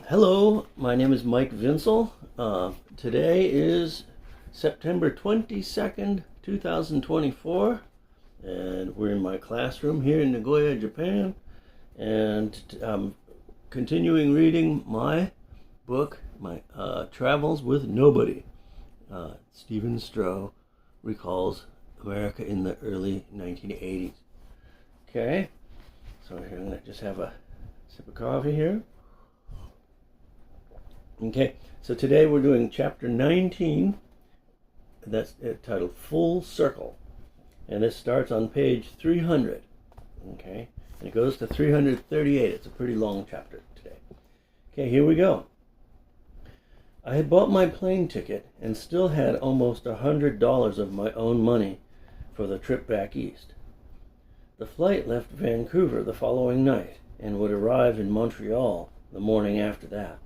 Hello, my name is Mike Vinsel. Today is September 22nd, 2024, and we're in my classroom here in Nagoya, Japan, and I'm continuing reading my book, my Travels with Nobody. Stephen Stroh recalls America in the early 1980s. Okay, so here I'm going to just have a sip of coffee here. Okay, so today we're doing chapter 19, that's titled Full Circle, and this starts on page 300, okay, and it goes to 338. It's a pretty long chapter today. Okay, here we go. I had bought my plane ticket and still had almost $100 of my own money for the trip back east. The flight left Vancouver the following night and would arrive in Montreal the morning after that.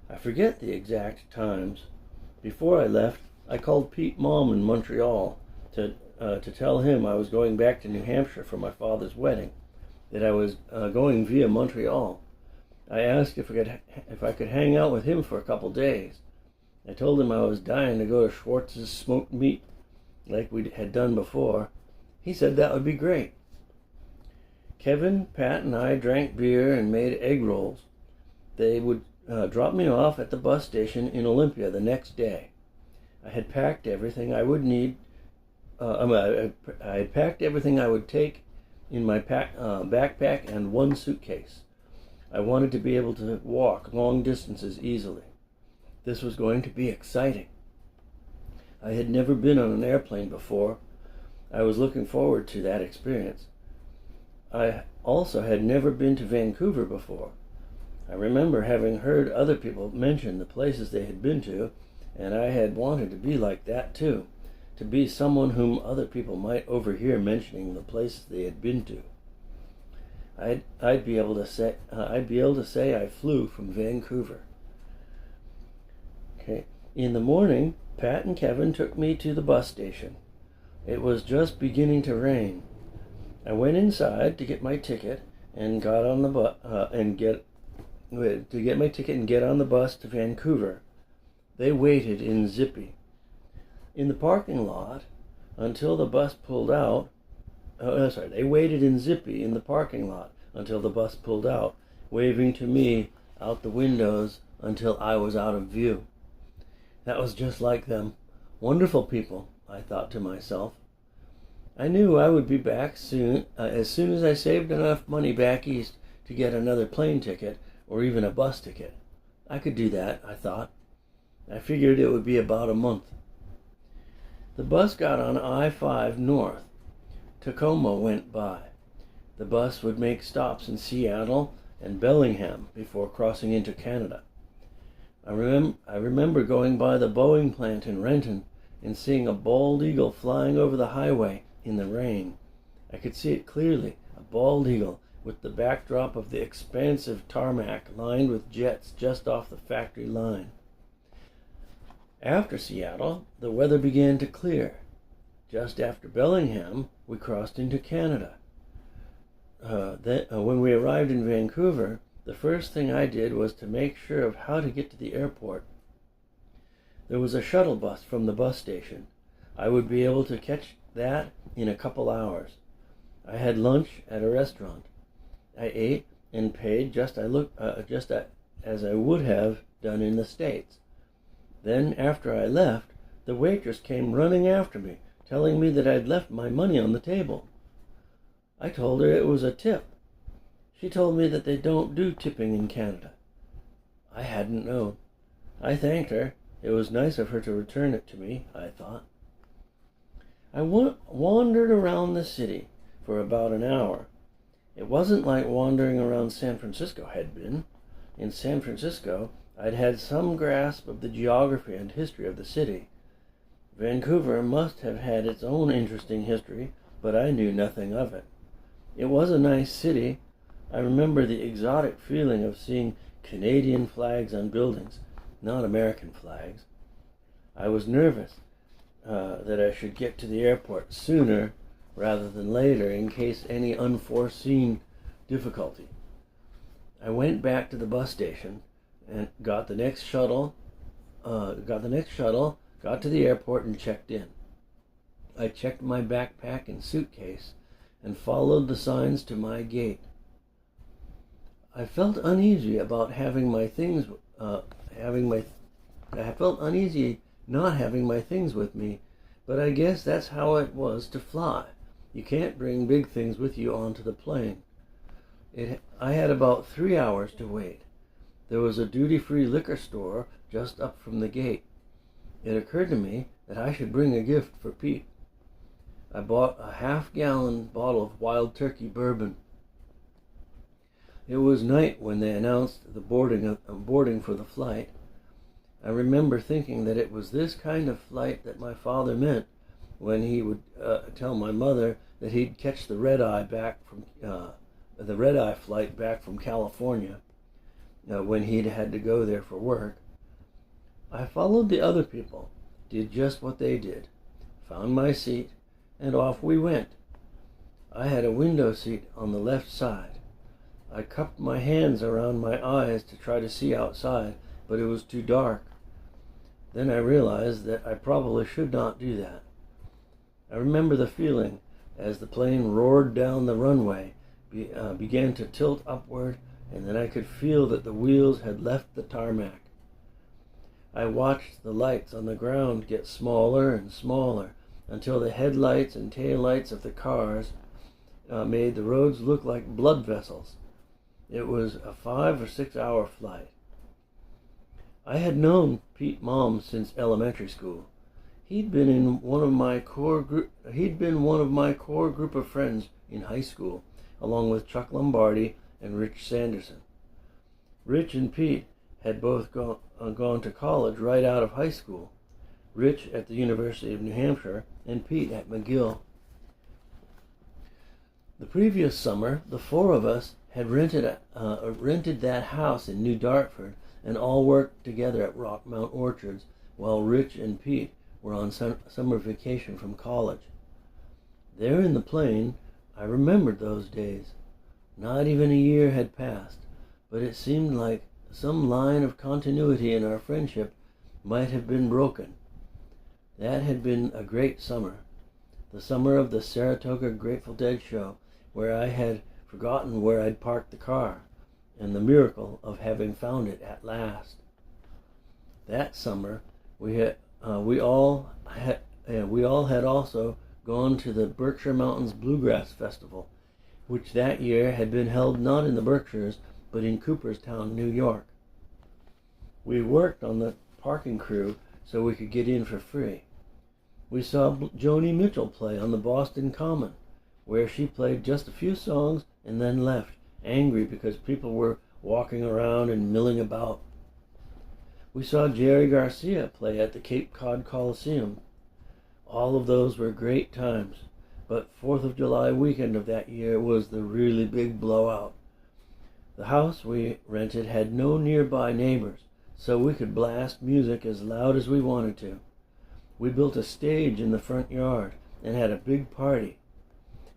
I forget the exact times. Before I left, I called Pete Malm in Montreal to tell him I was going back to New Hampshire for my father's wedding, that I was going via Montreal. I asked if I could hang out with him for a couple days. I told him I was dying to go to Schwartz's smoked meat like we had done before. He said that would be great. Kevin, Pat, and I drank beer and made egg rolls. They would dropped me off at the bus station in Olympia the next day. I had packed everything I would need. I had packed everything I would take in my backpack and one suitcase. I wanted to be able to walk long distances easily. This was going to be exciting. I had never been on an airplane before. I was looking forward to that experience. I also had never been to Vancouver before. I remember having heard other people mention the places they had been to, and I had wanted to be like that too, to be someone whom other people might overhear mentioning the places they had been to. I'd be able to say I flew from Vancouver. Okay. In the morning, Pat and Kevin took me to the bus station. It was just beginning to rain. I went inside to get my ticket and got on the bus to get my ticket and get on the bus to Vancouver. They waited in Zippy. In the parking lot until the bus pulled out. They waited in Zippy in the parking lot until the bus pulled out, waving to me out the windows until I was out of view. That was just like them. Wonderful people, I thought to myself. I knew I would be back soon as I saved enough money back east to get another plane ticket or even a bus ticket. I could do that, I thought. I figured it would be about a month. The bus got on I-5 north. Tacoma went by. The bus would make stops in Seattle and Bellingham before crossing into Canada. I remember going by the Boeing plant in Renton and seeing a bald eagle flying over the highway in the rain. I could see it clearly, a bald eagle, with the backdrop of the expansive tarmac lined with jets just off the factory line. After Seattle, the weather began to clear. Just after Bellingham, we crossed into Canada. When we arrived in Vancouver, the first thing I did was to make sure of how to get to the airport. There was a shuttle bus from the bus station. I would be able to catch that in a couple hours. I had lunch at a restaurant. I ate and paid just as I would have done in the States. Then, after I left, the waitress came running after me, telling me that I'd left my money on the table. I told her it was a tip. She told me that they don't do tipping in Canada. I hadn't known. I thanked her. It was nice of her to return it to me, I thought. I wandered around the city for about an hour. It wasn't like wandering around San Francisco had been. In San Francisco, I'd had some grasp of the geography and history of the city. Vancouver must have had its own interesting history, but I knew nothing of it. It was a nice city. I remember the exotic feeling of seeing Canadian flags on buildings, not American flags. I was nervous that I should get to the airport sooner rather than later in case any unforeseen difficulty. I went back to the bus station and got the next shuttle, got to the airport and checked in. I checked my backpack and suitcase and followed the signs to my gate. I felt uneasy about not having my things with me, but I guess that's how it was to fly. You can't bring big things with you onto the plane. I had about 3 hours to wait. There was a duty-free liquor store just up from the gate. It occurred to me that I should bring a gift for Pete. I bought a half-gallon bottle of Wild Turkey bourbon. It was night when they announced the boarding for the flight. I remember thinking that it was this kind of flight that my father meant when he would tell my mother that he'd catch the red-eye flight back from California when he'd had to go there for work. I followed the other people, did just what they did, found my seat, and off we went. I had a window seat on the left side. I cupped my hands around my eyes to try to see outside, but it was too dark. Then I realized that I probably should not do that. I remember the feeling as the plane roared down the runway, began to tilt upward, and then I could feel that the wheels had left the tarmac. I watched the lights on the ground get smaller and smaller until the headlights and taillights of the cars made the roads look like blood vessels. It was a 5 or 6 hour flight. I had known Pete Malm since elementary school. He'd been one of my core group of friends in high school, along with Chuck Lombardi and Rich Sanderson. Rich and Pete had both gone to college right out of high school. Rich at the University of New Hampshire and Pete at McGill. The previous summer, the four of us had rented that house in New Dartford and all worked together at Rockmount Orchards while Rich and Pete were on summer vacation from college. There in the plane, I remembered those days. Not even a year had passed, but it seemed like some line of continuity in our friendship might have been broken. That had been a great summer, the summer of the Saratoga Grateful Dead show, where I had forgotten where I'd parked the car, and the miracle of having found it at last. That summer, we all had also gone to the Berkshire Mountains Bluegrass Festival, which that year had been held not in the Berkshires, but in Cooperstown, New York. We worked on the parking crew so we could get in for free. We saw Joni Mitchell play on the Boston Common, where she played just a few songs and then left, angry because people were walking around and milling about. We saw Jerry Garcia play at the Cape Cod Coliseum. All of those were great times, but 4th of July weekend of that year was the really big blowout. The house we rented had no nearby neighbors, so we could blast music as loud as we wanted to. We built a stage in the front yard and had a big party.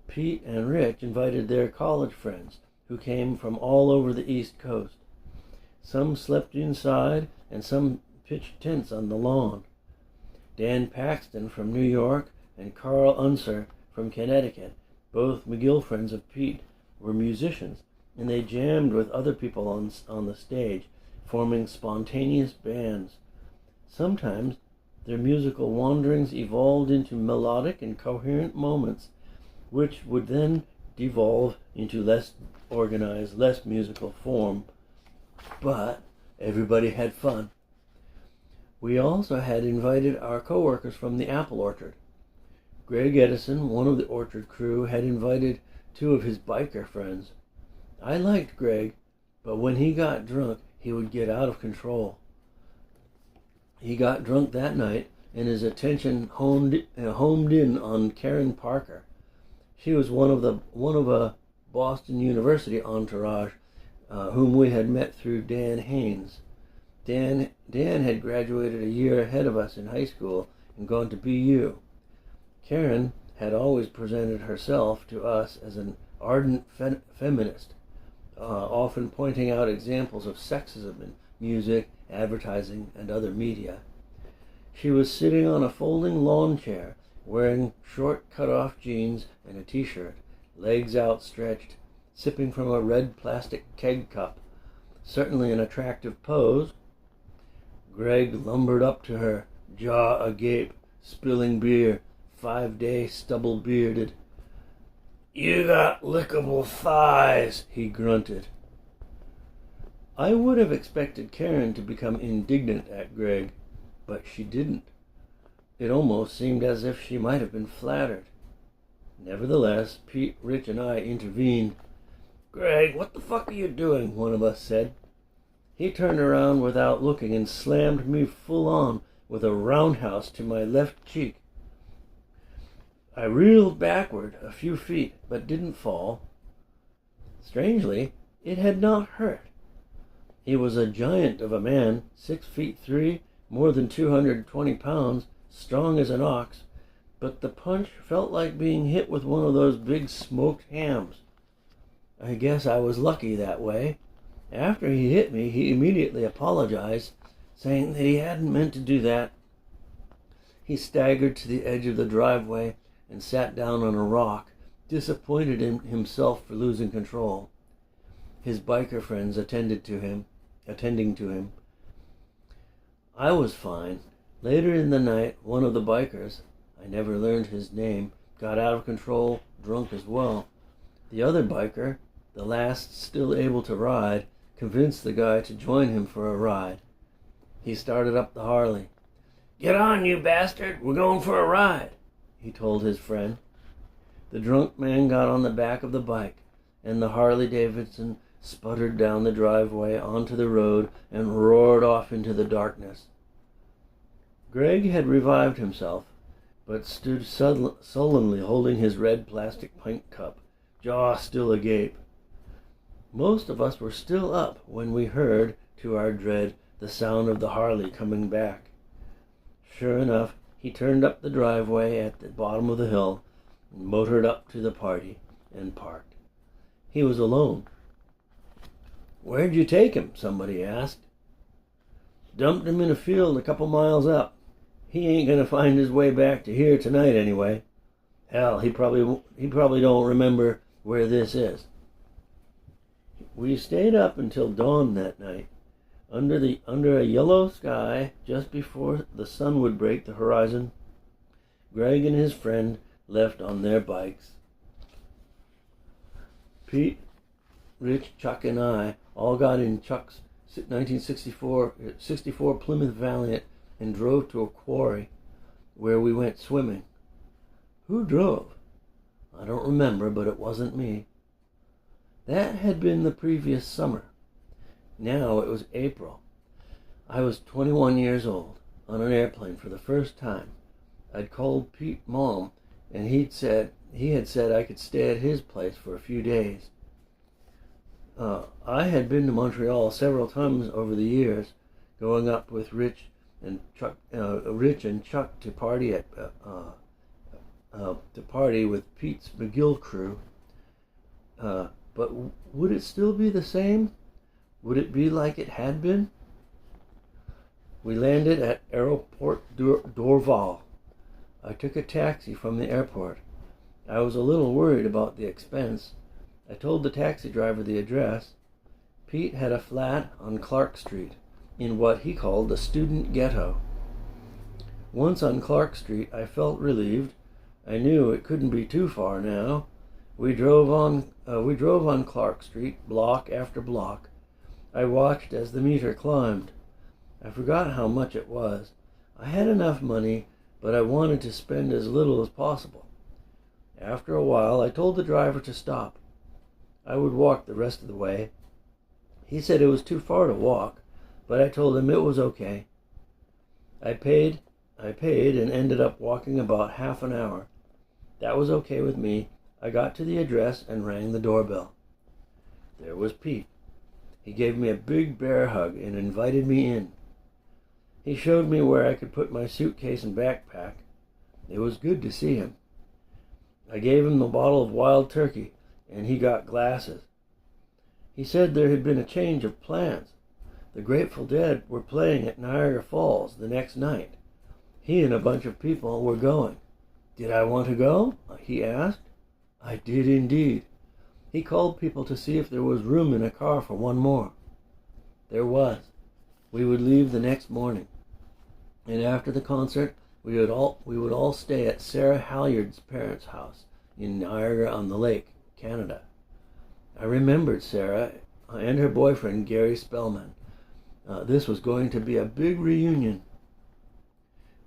Pete and Rich invited their college friends, who came from all over the East Coast. Some slept inside and some pitched tents on the lawn. Dan Paxton from New York and Carl Unser from Connecticut, both McGill friends of Pete, were musicians, and they jammed with other people on the stage, forming spontaneous bands. Sometimes their musical wanderings evolved into melodic and coherent moments, which would then devolve into less organized, less musical form. But everybody had fun. We also had invited our co-workers from the apple orchard. Greg Edison, one of the orchard crew, had invited 2 of his biker friends. I liked Greg, but when he got drunk, he would get out of control. He got drunk that night, and his attention homed in on Karen Parker. She was one of a Boston University entourage, whom we had met through Dan Haynes. Dan had graduated a year ahead of us in high school and gone to BU. Karen had always presented herself to us as an ardent feminist, often pointing out examples of sexism in music, advertising, and other media. She was sitting on a folding lawn chair, wearing short cut-off jeans and a t-shirt, legs outstretched, sipping from a red plastic keg cup. Certainly an attractive pose. Greg lumbered up to her, jaw agape, spilling beer, 5-day stubble-bearded. "You got lickable thighs," he grunted. I would have expected Karen to become indignant at Greg, but she didn't. It almost seemed as if she might have been flattered. Nevertheless, Pete, Rich, and I intervened. "Greg, what the fuck are you doing?" one of us said. He turned around without looking and slammed me full on with a roundhouse to my left cheek. I reeled backward a few feet, but didn't fall. Strangely, it had not hurt. He was a giant of a man, 6'3", more than 220 pounds, strong as an ox, but the punch felt like being hit with one of those big smoked hams. I guess I was lucky that way. After he hit me, he immediately apologized, saying that he hadn't meant to do that. He staggered to the edge of the driveway and sat down on a rock, disappointed in himself for losing control. His biker friends attending to him. I was fine. Later in the night, one of the bikers, I never learned his name, got out of control, drunk as well. The other biker, the last still able to ride, convinced the guy to join him for a ride. He started up the Harley. "Get on, you bastard! We're going for a ride," he told his friend. The drunk man got on the back of the bike, and the Harley-Davidson sputtered down the driveway onto the road and roared off into the darkness. Greg had revived himself, but stood sullenly holding his red plastic pint cup, jaw still agape. Most of us were still up when we heard, to our dread, the sound of the Harley coming back. Sure enough, he turned up the driveway at the bottom of the hill, and motored up to the party, and parked. He was alone. "Where'd you take him?" somebody asked. "Dumped him in a field a couple miles up. He ain't gonna find his way back to here tonight anyway. Hell, he probably don't remember where this is." We stayed up until dawn that night, under a yellow sky, just before the sun would break the horizon. Greg and his friend left on their bikes. Pete, Rich, Chuck, and I all got in Chuck's 1964 Plymouth Valiant and drove to a quarry where we went swimming. Who drove? I don't remember, but it wasn't me. That had been the previous summer. Now it was April. I was 21 years old, on an airplane for the first time. I'd called Pete Mom, and he had said I could stay at his place for a few days. I had been to Montreal several times over the years, going up with Rich and Chuck to party with Pete's McGill crew. But would it still be the same? Would it be like it had been? We landed at Aéroport Dorval. I took a taxi from the airport. I was a little worried about the expense. I told the taxi driver the address. Pete had a flat on Clark Street, in what he called the student ghetto. Once on Clark Street, I felt relieved. I knew it couldn't be too far now. We drove on Clark Street, block after block. I watched as the meter climbed. I forgot how much it was. I had enough money, but I wanted to spend as little as possible. After a while, I told the driver to stop. I would walk the rest of the way. He said it was too far to walk, but I told him it was okay. I paid and ended up walking about half an hour. That was okay with me. I got to the address and rang the doorbell. There was Pete. He gave me a big bear hug and invited me in. He showed me where I could put my suitcase and backpack. It was good to see him. I gave him the bottle of wild turkey, and he got glasses. He said there had been a change of plans. The Grateful Dead were playing at Niagara Falls the next night. He and a bunch of people were going. Did I want to go? He asked. I did indeed. He called people to see if there was room in a car for one more. There was. We would leave the next morning. And after the concert, we would all stay at Sarah Halyard's parents' house in Niagara-on-the-Lake, Canada. I remembered Sarah and her boyfriend, Gary Spellman. This was going to be a big reunion.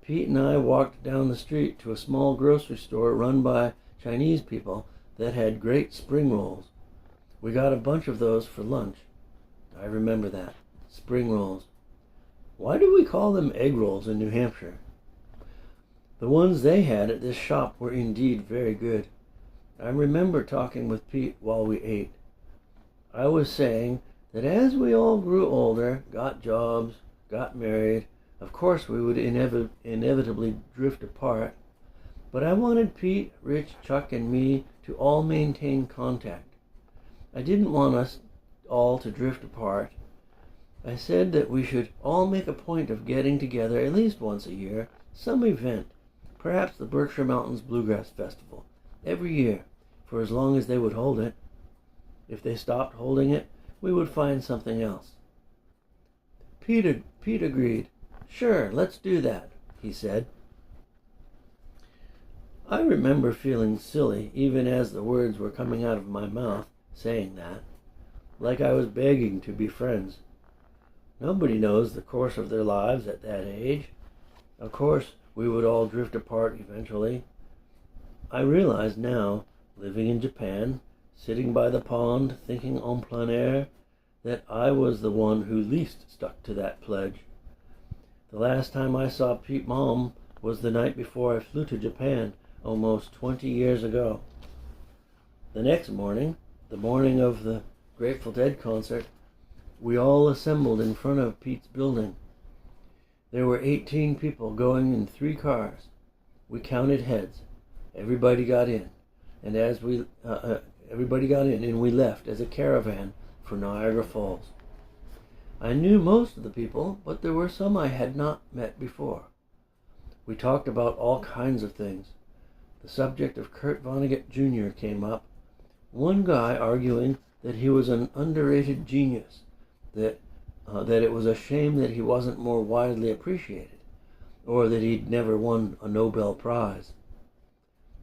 Pete and I walked down the street to a small grocery store run by Chinese people that had great spring rolls. We got a bunch of those for lunch. I remember that. Spring rolls. Why do we call them egg rolls in New Hampshire? The ones they had at this shop were indeed very good. I remember talking with Pete while we ate. I was saying that as we all grew older, got jobs, got married, of course we would inevitably drift apart, but I wanted Pete, Rich, Chuck, and me to all maintain contact. I didn't want us all to drift apart. I said that we should all make a point of getting together at least once a year, some event, perhaps the Berkshire Mountains Bluegrass Festival, every year, for as long as they would hold it. If they stopped holding it, we would find something else. Pete agreed. Sure, let's do that, he said. I remember feeling silly, even as the words were coming out of my mouth, saying that, like I was begging to be friends. Nobody knows the course of their lives at that age. Of course, we would all drift apart eventually. I realize now, living in Japan, sitting by the pond, thinking en plein air, that I was the one who least stuck to that pledge. The last time I saw Pete Mom was the night before I flew to Japan, almost 20 years ago. The next morning, the morning of the Grateful Dead concert, we all assembled in front of Pete's building. There were 18 people going in 3 cars. We counted heads. Everybody got in, and we left as a caravan for Niagara Falls. I knew most of the people, but there were some I had not met before. We talked about all kinds of things. The subject of Kurt Vonnegut Jr. came up, one guy arguing that he was an underrated genius, that it was a shame that he wasn't more widely appreciated, or that he'd never won a Nobel Prize.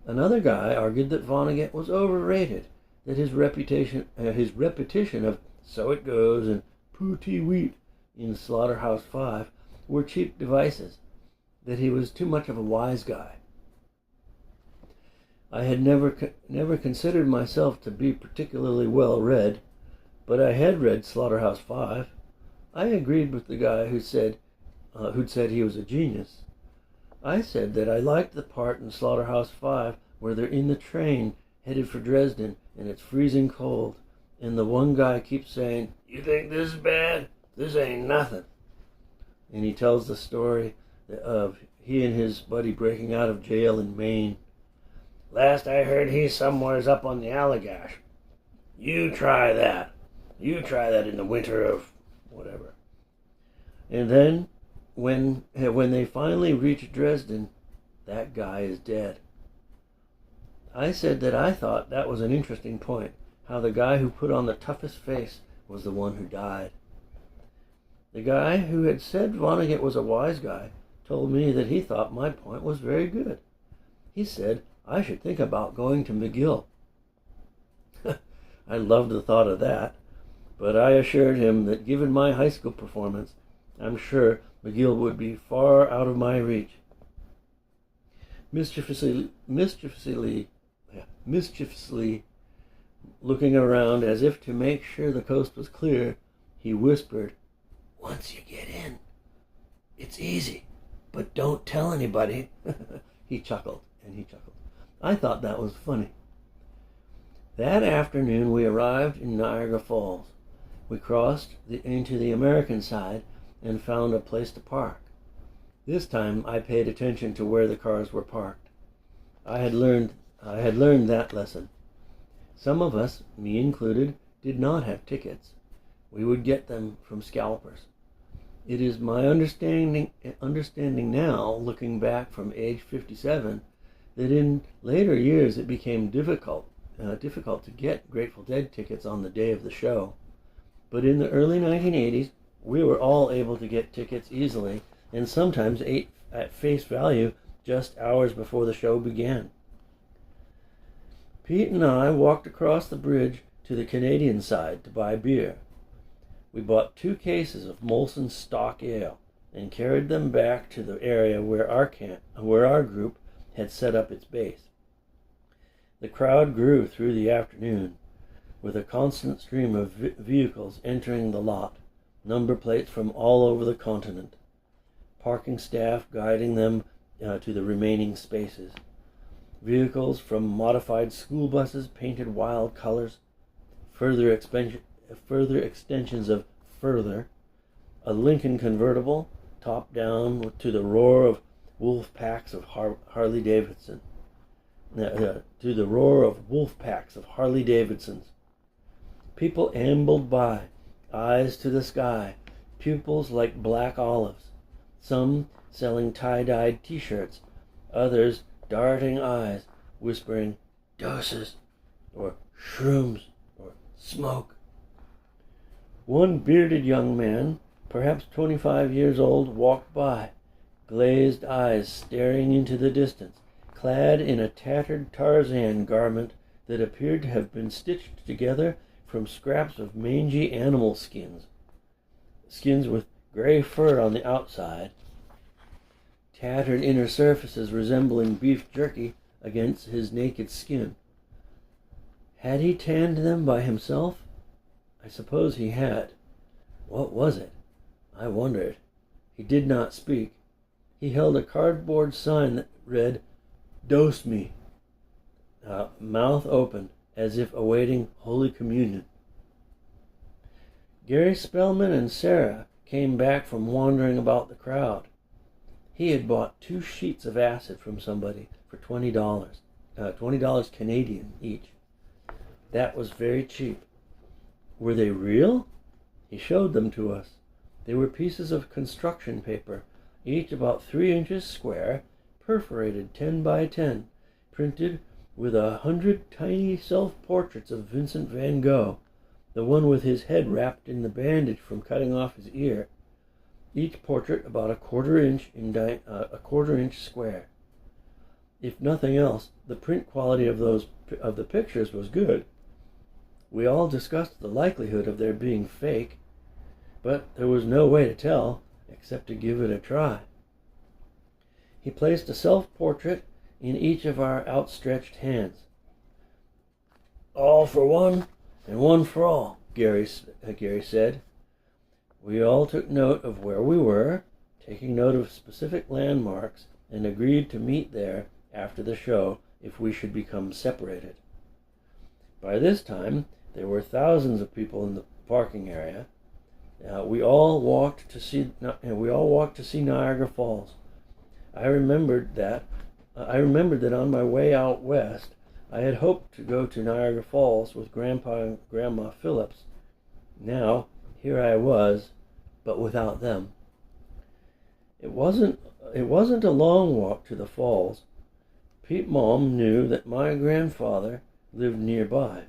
Another guy argued that Vonnegut was overrated, that his repetition of "So It Goes" and "Pootie Wheat" in Slaughterhouse-Five were cheap devices, that he was too much of a wise guy. I had never considered myself to be particularly well read, but I had read Slaughterhouse-Five. I agreed with the guy who'd said he was a genius. I said that I liked the part in Slaughterhouse-Five where they're in the train headed for Dresden and it's freezing cold, and the one guy keeps saying, "You think this is bad? This ain't nothing." And he tells the story of he and his buddy breaking out of jail in Maine. "Last I heard, he's somewheres up on the Allagash. You try that. You try that in the winter of whatever." And then, when they finally reach Dresden, that guy is dead. I said that I thought that was an interesting point, how the guy who put on the toughest face was the one who died. The guy who had said Vonnegut was a wise guy told me that he thought my point was very good. He said I should think about going to McGill. I loved the thought of that, but I assured him that given my high school performance, I'm sure McGill would be far out of my reach. Mischievously looking around as if to make sure the coast was clear, he whispered, "Once you get in, it's easy, but don't tell anybody." He chuckled, and he chuckled. I thought that was funny. That afternoon we arrived in Niagara Falls. We crossed into the American side and found a place to park. This time I paid attention to where the cars were parked. I had learned that lesson. Some of us, me included, did not have tickets, we would get them from scalpers. It is my understanding now, looking back from age 57, that in later years it became difficult to get Grateful Dead tickets on the day of the show. But in the early 1980s, we were all able to get tickets easily, and sometimes at face value just hours before the show began. Pete and I walked across the bridge to the Canadian side to buy beer. We bought 2 cases of Molson stock ale and carried them back to the area where our group had set up its base. The crowd grew through the afternoon, with a constant stream of vehicles entering the lot, number plates from all over the continent, parking staff guiding them to the remaining spaces, vehicles from modified school buses painted wild colors, further extensions of Further, a Lincoln convertible, top down to the roar of wolf packs of Harley Davidsons. People ambled by, eyes to the sky, pupils like black olives, some selling tie-dyed t-shirts, others darting eyes, whispering doses, or shrooms, or smoke. One bearded young man, perhaps 25 years old, walked by, glazed eyes staring into the distance, clad in a tattered Tarzan garment that appeared to have been stitched together from scraps of mangy animal skins with gray fur on the outside, tattered inner surfaces resembling beef jerky against his naked skin. Had he tanned them by himself? I suppose he had. What was it? I wondered. He did not speak. He held a cardboard sign that read, "Dose me," mouth open, as if awaiting Holy Communion. Gary Spellman and Sarah came back from wandering about the crowd. He had bought 2 sheets of acid from somebody for $20, $20 Canadian each. That was very cheap. Were they real? He showed them to us. They were pieces of construction paper, each about 3 inches square, perforated 10 by 10, printed with 100 tiny self-portraits of Vincent van Gogh, the one with his head wrapped in the bandage from cutting off his ear, each portrait about a quarter inch square. If nothing else, the print quality of the pictures was good. We all discussed the likelihood of their being fake, but there was no way to tell except to give it a try. He placed a self-portrait in each of our outstretched hands. "All for one, and one for all," Gary said. We all took note of where we were, taking note of specific landmarks, and agreed to meet there after the show if we should become separated. By this time, there were thousands of people in the parking area. We all walked to see Niagara Falls. I remembered that on my way out west, I had hoped to go to Niagara Falls with Grandpa and Grandma Phillips. Now, here I was, but without them. It wasn't a long walk to the falls. Pete Mom knew that my grandfather lived nearby.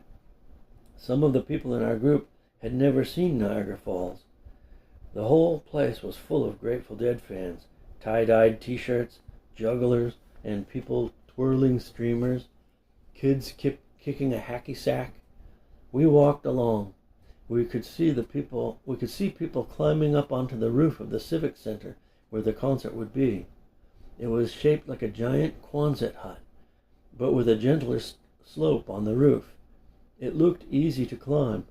Some of the people in our group had never seen Niagara Falls. The whole place was full of Grateful Dead fans, tie-dyed t-shirts, jugglers, and people twirling streamers, kids kicking a hacky sack. We walked along. We could see people climbing up onto the roof of the Civic Center where the concert would be. It was shaped like a giant Quonset hut, but with a gentler slope on the roof. It looked easy to climb.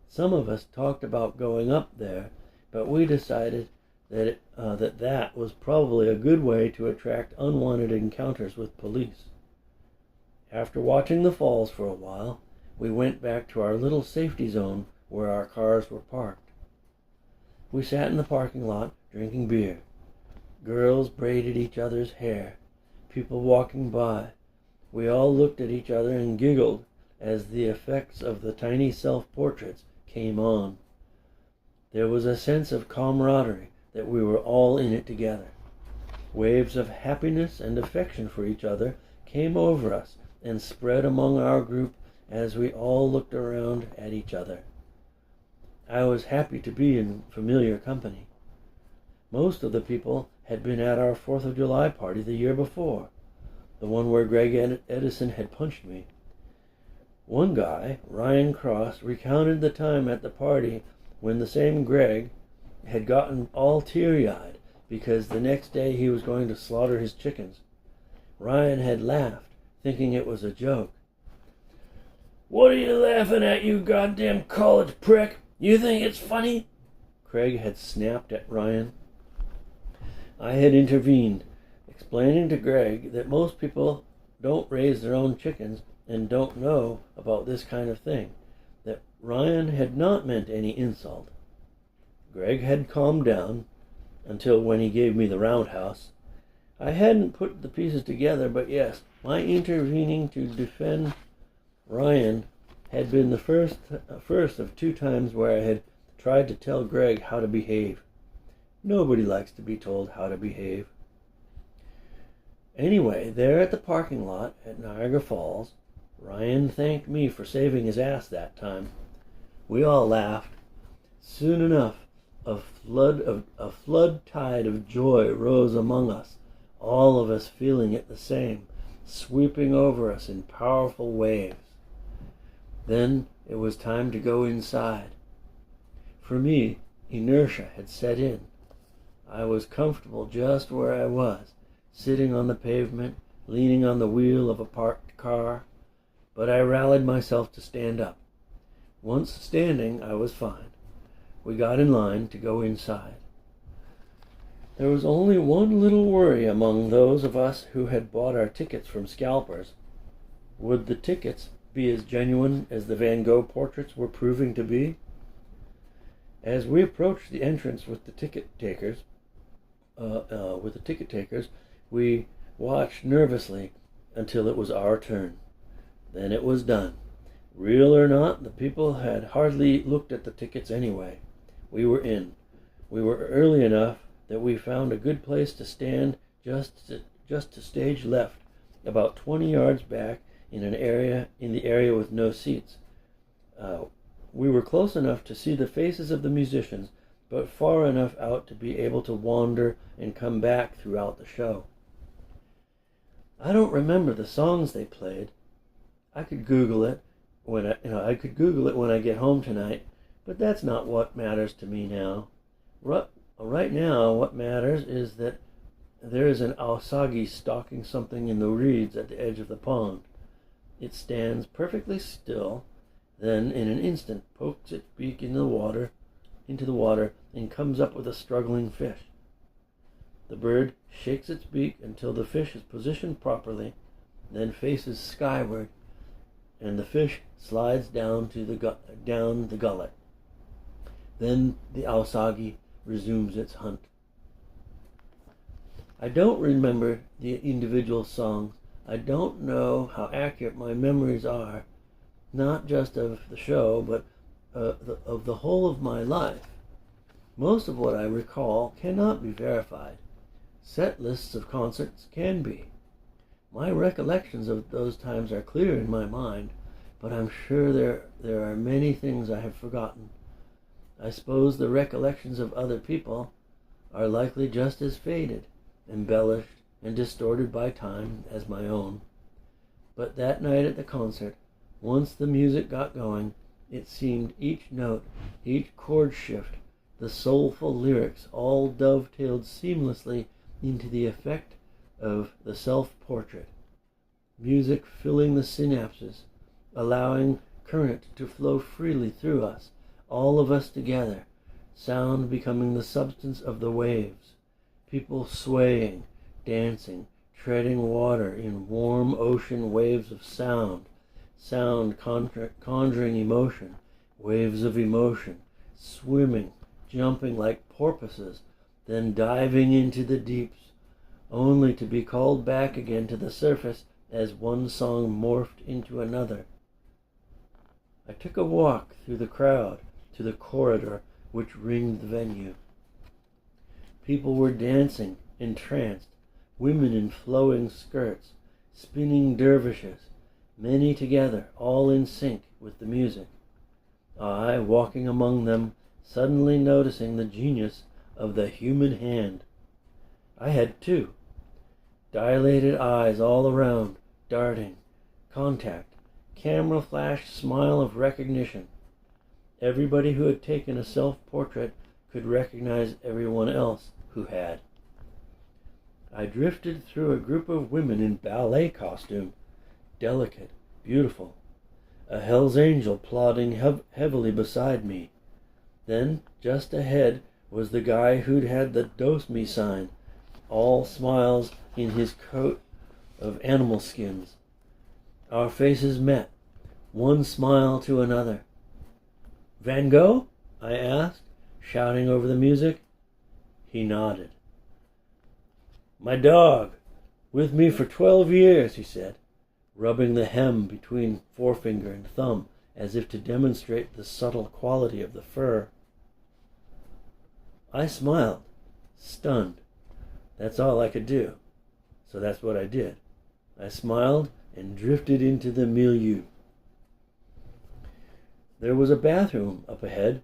Some of us talked about going up there, but we decided that that was probably a good way to attract unwanted encounters with police. After watching the falls for a while, we went back to our little safety zone where our cars were parked. We sat in the parking lot drinking beer. Girls braided each other's hair. People walking by. We all looked at each other and giggled as the effects of the tiny self-portraits came on. There was a sense of camaraderie that we were all in it together. Waves of happiness and affection for each other came over us and spread among our group as we all looked around at each other. I was happy to be in familiar company. Most of the people had been at our 4th of July party the year before, the one where Greg Edison had punched me. One guy, Ryan Cross, recounted the time at the party when the same Greg had gotten all teary-eyed because the next day he was going to slaughter his chickens. Ryan had laughed, thinking it was a joke. "What are you laughing at, you goddamn college prick? You think it's funny?" Craig had snapped at Ryan. I had intervened, explaining to Greg that most people don't raise their own chickens and don't know about this kind of thing, that Ryan had not meant any insult. Greg had calmed down, until when he gave me the roundhouse. I hadn't put the pieces together, but yes, my intervening to defend Ryan had been the first of 2 times where I had tried to tell Greg how to behave. Nobody likes to be told how to behave. Anyway, there at the parking lot at Niagara Falls, Ryan thanked me for saving his ass that time. We all laughed. Soon enough, a flood tide of joy rose among us, all of us feeling it the same, sweeping over us in powerful waves. Then it was time to go inside. For me, inertia had set in. I was comfortable just where I was, sitting on the pavement, leaning on the wheel of a parked car, but I rallied myself to stand up. Once standing, I was fine. We got in line to go inside. There was only one little worry among those of us who had bought our tickets from scalpers. Would the tickets be as genuine as the Van Gogh portraits were proving to be? As we approached the entrance with the ticket takers, we watched nervously until it was our turn. Then it was done. Real or not, the people had hardly looked at the tickets anyway. We were in. We were early enough that we found a good place to stand just to stage left, about 20 yards back in the area with no seats. We were close enough to see the faces of the musicians, but far enough out to be able to wander and come back throughout the show. I don't remember the songs they played. I could Google it when I get home tonight, but that's not what matters to me now. Right now, what matters is that there is an aosagi stalking something in the reeds at the edge of the pond. It stands perfectly still, then in an instant pokes its beak into the water, and comes up with a struggling fish. The bird shakes its beak until the fish is positioned properly, then faces skyward, and the fish slides down the gullet. Then the aosagi resumes its hunt. I don't remember the individual songs. I don't know how accurate my memories are, not just of the show, but of the whole of my life. Most of what I recall cannot be verified. Set lists of concerts can be. My recollections of those times are clear in my mind, but I'm sure there are many things I have forgotten. I suppose the recollections of other people are likely just as faded, embellished, and distorted by time as my own. But that night at the concert, once the music got going, it seemed each note, each chord shift, the soulful lyrics all dovetailed seamlessly into the effect of the self-portrait. Music filling the synapses, allowing current to flow freely through us, all of us together, sound becoming the substance of the waves, people swaying, dancing, treading water in warm ocean waves of sound, conjuring emotion, waves of emotion, swimming, jumping like porpoises, then diving into the deeps, only to be called back again to the surface as one song morphed into another. I took a walk through the crowd to the corridor which ringed the venue. People were dancing, entranced, women in flowing skirts, spinning dervishes, many together, all in sync with the music. I, walking among them, suddenly noticing the genius of the human hand. I had two. Dilated eyes all around, darting, contact, camera flash smile of recognition. Everybody who had taken a self-portrait could recognize everyone else who had. I drifted through a group of women in ballet costume, delicate, beautiful. A Hell's Angel plodding heavily beside me. Then, just ahead, was the guy who'd had the Dose Me sign, all smiles in his coat of animal skins. Our faces met, one smile to another. "Van Gogh?" I asked, shouting over the music. He nodded. "My dog, with me for 12 years, he said, rubbing the hem between forefinger and thumb as if to demonstrate the subtle quality of the fur. I smiled, stunned. That's all I could do. So that's what I did. I smiled and drifted into the milieu. There was a bathroom up ahead.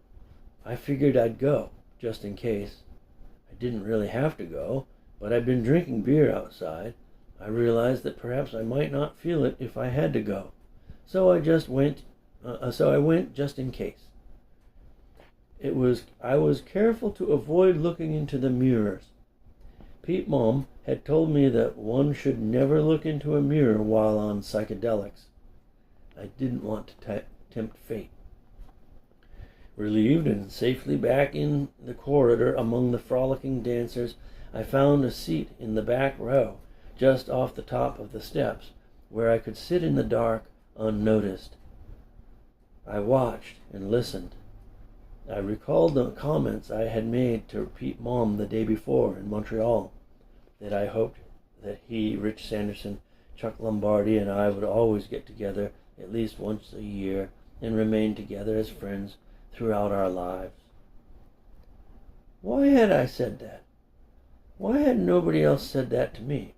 I figured I'd go, just in case. I didn't really have to go, but I'd been drinking beer outside. I realized that perhaps I might not feel it if I had to go. So I went just in case. I was careful to avoid looking into the mirrors. Pete Mom had told me that one should never look into a mirror while on psychedelics. I didn't want to tempt fate. Relieved and safely back in the corridor among the frolicking dancers, I found a seat in the back row, just off the top of the steps, where I could sit in the dark unnoticed. I watched and listened. I recalled the comments I had made to Pete Mom the day before in Montreal, that I hoped that he, Rich Sanderson, Chuck Lombardi, and I would always get together at least once a year and remain together as friends throughout our lives. Why had I said that? Why had nobody else said that to me?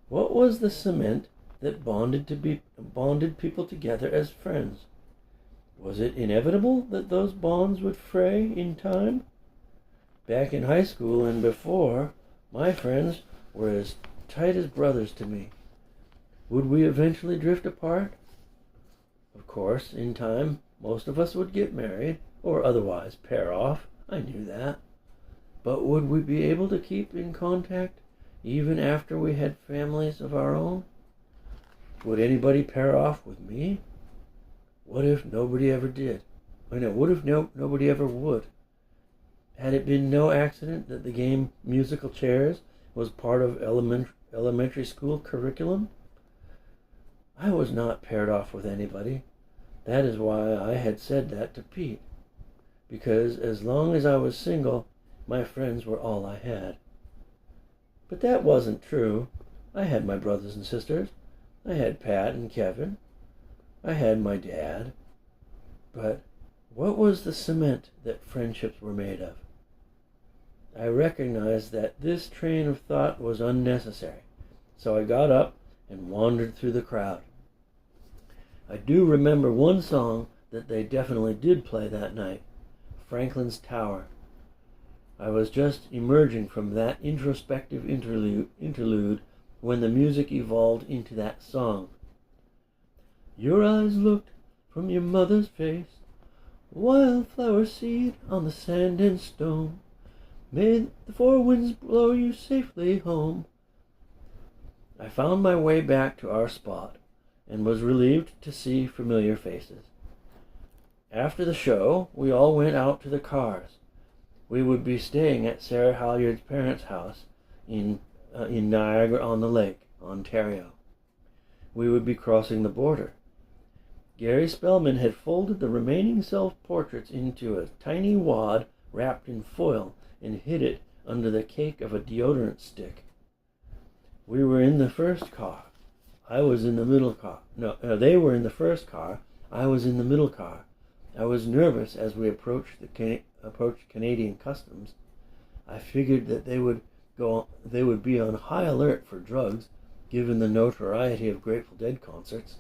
What was the cement that bonded people together as friends? Was it inevitable that those bonds would fray in time? Back in high school and before, my friends were as tight as brothers to me. Would we eventually drift apart? Of course, in time, most of us would get married, or otherwise pair off. I knew that. But would we be able to keep in contact, even after we had families of our own? Would anybody pair off with me? What if nobody ever did? What if nobody ever would? Had it been no accident that the game musical chairs was part of elementary school curriculum? I was not paired off with anybody. That is why I had said that to Pete. Because as long as I was single, my friends were all I had. But that wasn't true. I had my brothers and sisters. I had Pat and Kevin. I had my dad. But what was the cement that friendships were made of? I recognized that this train of thought was unnecessary, so I got up and wandered through the crowd. I do remember one song that they definitely did play that night, Franklin's Tower. I was just emerging from that introspective interlude when the music evolved into that song. Your eyes looked from your mother's face, wildflower seed on the sand and stone. May the four winds blow you safely home. I found my way back to our spot and was relieved to see familiar faces. After the show, we all went out to the cars. We would be staying at Sarah Halyard's parents' house in Niagara-on-the-Lake, Ontario. We would be crossing the border. Gary Spellman had folded the remaining self-portraits into a tiny wad wrapped in foil and hid it under the cake of a deodorant stick. We were in the first car. I was in the middle car. They were in the first car. I was in the middle car. I was nervous as we approached Canadian customs. I figured that they would be on high alert for drugs, given the notoriety of Grateful Dead concerts.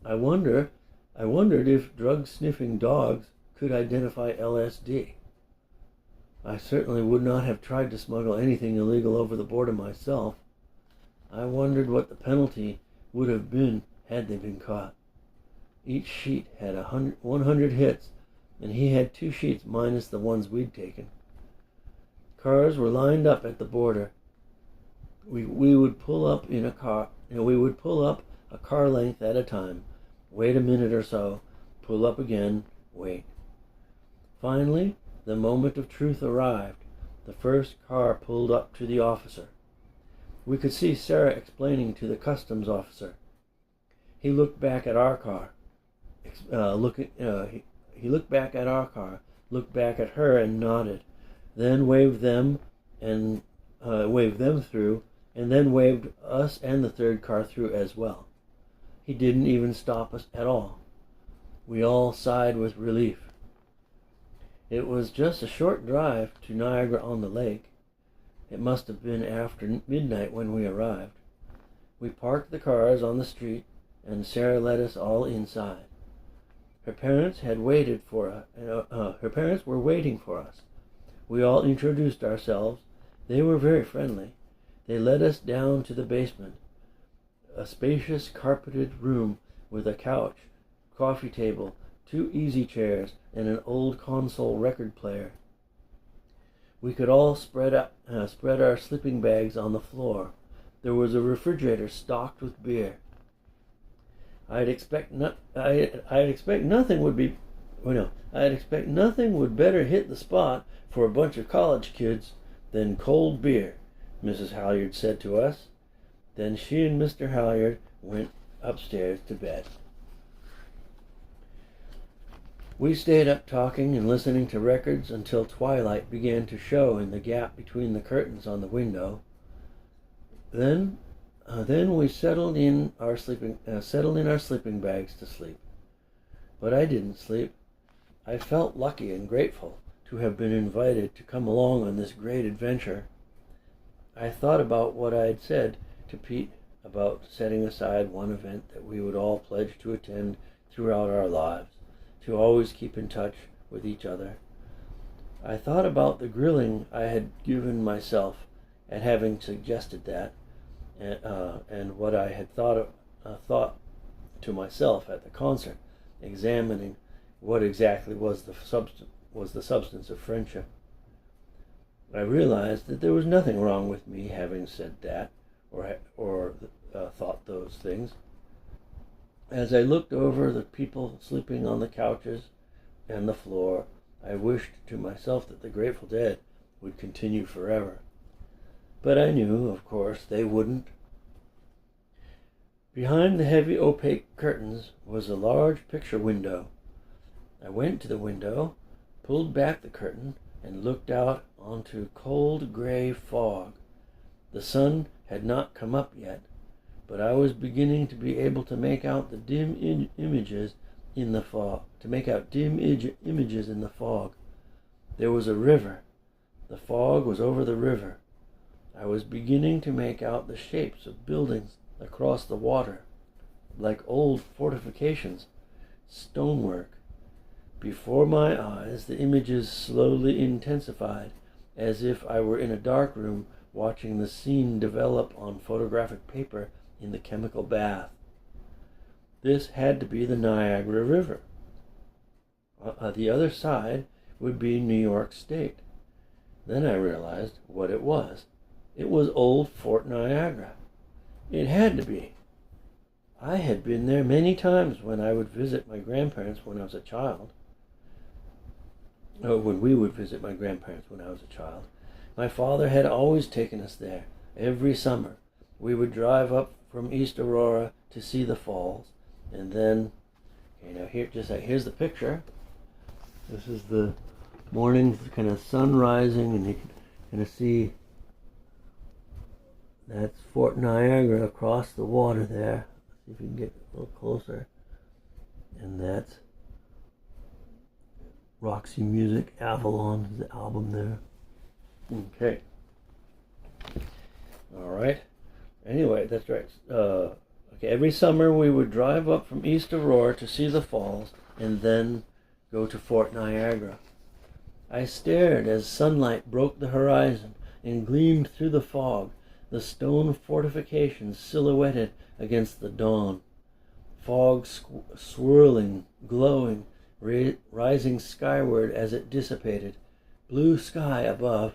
I wondered if drug-sniffing dogs could identify LSD. I certainly would not have tried to smuggle anything illegal over the border myself. I wondered what the penalty would have been had they been caught. Each sheet had 100 hits, and he had 2 sheets minus the ones we'd taken. Cars were lined up at the border. We would pull up in a car. We would pull up a car length at a time, wait a minute or so, pull up again, wait. Finally, the moment of truth arrived. The first car pulled up to the officer. We could see Sarah explaining to the customs officer. He looked back at our car. He looked back at our car, looked back at her and nodded, then waved them through, and then waved us and the third car through as well. He didn't even stop us at all. We all sighed with relief. It was just a short drive to Niagara-on-the-Lake. It must have been after midnight when we arrived. We parked the cars on the street, and Sarah led us all inside. Her parents were waiting for us. We all introduced ourselves. They were very friendly. They led us down to the basement, a spacious carpeted room with a couch, coffee table, 2 easy chairs, and an old console record player. We could all spread our sleeping bags on the floor. There was a refrigerator stocked with beer. I'd expect nothing would better hit the spot for a bunch of college kids than cold beer, Mrs. Halyard said to us. Then she and Mr. Halyard went upstairs to bed. We stayed up talking and listening to records until twilight began to show in the gap between the curtains on the window. Then we settled in our sleeping bags to sleep. But I didn't sleep. I felt lucky and grateful to have been invited to come along on this great adventure. I thought about what I'd said to Pete about setting aside one event that we would all pledge to attend throughout our lives, to always keep in touch with each other. I thought about the grilling I had given myself at having suggested that, and what I had thought to myself at the concert, examining what exactly was the substance of friendship. I realized that there was nothing wrong with me having said that or thought those things. As I looked over the people sleeping on the couches and the floor, I wished to myself that the Grateful Dead would continue forever. But I knew, of course, they wouldn't. Behind the heavy opaque curtains was a large picture window. I went to the window, pulled back the curtain, and looked out onto cold gray fog. The sun had not come up yet, but I was beginning to be able to make out the dim images in the fog. Images in the fog. There was a river. The fog was over the river. I was beginning to make out the shapes of buildings across the water, like old fortifications, stonework. Before my eyes, the images slowly intensified, as if I were in a dark room watching the scene develop on photographic paper in the chemical bath. This had to be the Niagara River. The other side would be New York State. Then I realized what it was. It was old Fort Niagara. It had to be. I had been there many times when I would visit my grandparents when I was a child. When we would visit my grandparents when I was a child. My father had always taken us there every summer. We would drive up from East Aurora to see the falls, and then, here's the picture. This is the morning kind of sun rising, and you can kind of see that's Fort Niagara across the water there. Let's see if we can get a little closer. And that's Roxy Music, Avalon is the album there. Okay. All right. Anyway, that's right. Okay. Every summer we would drive up from East Aurora to see the falls and then go to Fort Niagara. I stared as sunlight broke the horizon and gleamed through the fog, the stone fortifications silhouetted against the dawn. Fog swirling, glowing, rising skyward as it dissipated, blue sky above.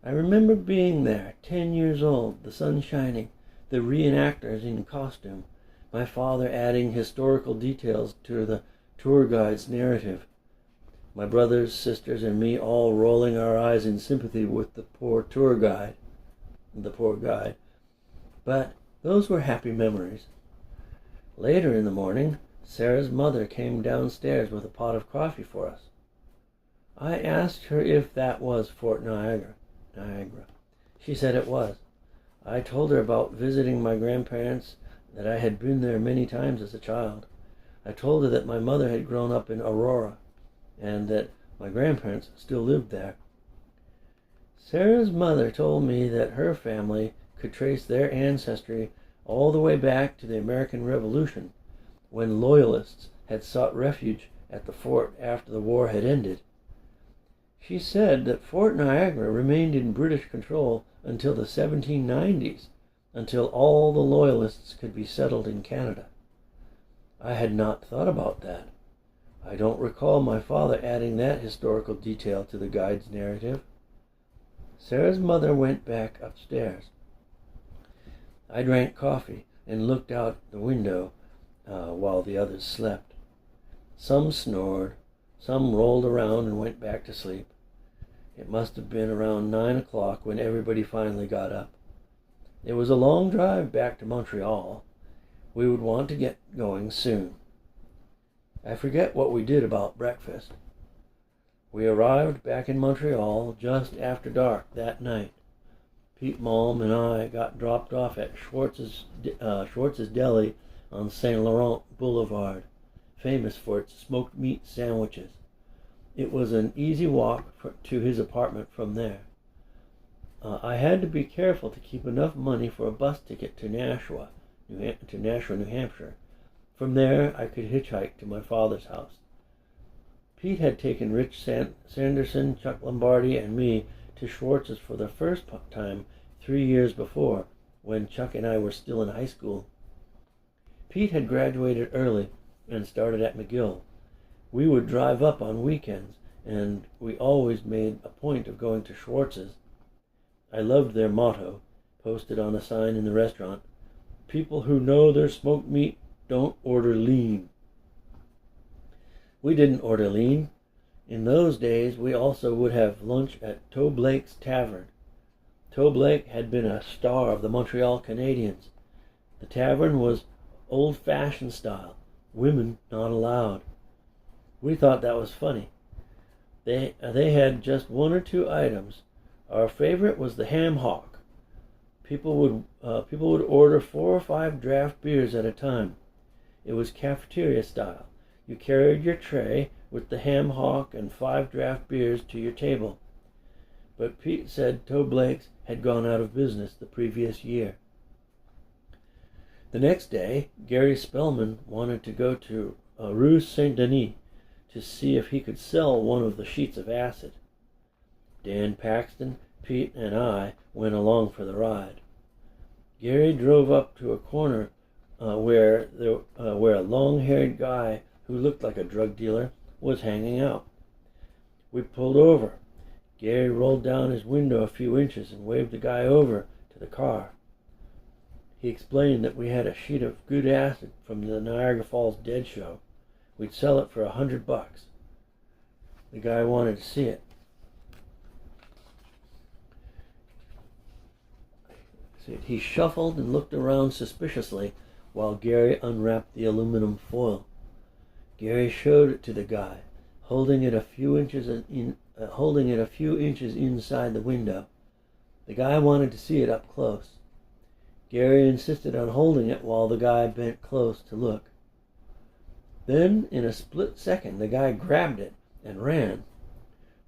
I remember being there, 10 years old, the sun shining, the reenactors in costume, my father adding historical details to the tour guide's narrative, my brothers, sisters, and me all rolling our eyes in sympathy with the poor guide. But those were happy memories. Later in the morning, Sarah's mother came downstairs with a pot of coffee for us. I asked her if that was Fort Niagara. She said it was. I told her about visiting my grandparents, that I had been there many times as a child. I told her that my mother had grown up in Aurora, and that my grandparents still lived there. Sarah's mother told me that her family could trace their ancestry all the way back to the American Revolution, when Loyalists had sought refuge at the fort after the war had ended. She said that Fort Niagara remained in British control until the 1790s, until all the Loyalists could be settled in Canada. I had not thought about that. I don't recall my father adding that historical detail to the guide's narrative. Sarah's mother went back upstairs. I drank coffee and looked out the window while the others slept. Some snored, some rolled around and went back to sleep. It must have been around 9 o'clock when everybody finally got up. It was a long drive back to Montreal. We would want to get going soon. I forget what we did about breakfast. We arrived back in Montreal just after dark that night. Pete Malm and I got dropped off at Schwartz's Deli on Saint Laurent Boulevard, famous for its smoked meat sandwiches. It was an easy walk to his apartment from there. I had to be careful to keep enough money for a bus ticket to Nashua, New Hampshire. From there, I could hitchhike to my father's house. Pete had taken Rich Sanderson, Chuck Lombardi, and me to Schwartz's for the first time 3 years before, when Chuck and I were still in high school. Pete had graduated early and started at McGill. We would drive up on weekends, and we always made a point of going to Schwartz's. I loved their motto, posted on a sign in the restaurant: "People who know their smoked meat don't order lean." We didn't order lean. In those days, we also would have lunch at Toe Blake's Tavern. Toe Blake had been a star of the Montreal Canadiens. The tavern was old-fashioned style, women not allowed. We thought that was funny. They had just 1 or 2 items. Our favorite was the ham hock. People would order 4 or 5 draft beers at a time. It was cafeteria style. You carried your tray with the ham hock and 5 draft beers to your table. But Pete said Toe Blake's had gone out of business the previous year. The next day, Gary Spellman wanted to go to Rue Saint-Denis to see if he could sell one of the sheets of acid. Dan Paxton, Pete, and I went along for the ride. Gary drove up to a corner where a long-haired guy who looked like a drug dealer was hanging out. We pulled over. Gary rolled down his window a few inches and waved the guy over to the car. He explained that we had a sheet of good acid from the Niagara Falls Dead Show. We'd sell it for $100. The guy wanted to see it. He shuffled and looked around suspiciously while Gary unwrapped the aluminum foil. Gary showed it to the guy, holding it a few inches inside the window. The guy wanted to see it up close. Gary insisted on holding it while the guy bent close to look. Then, in a split second, the guy grabbed it and ran.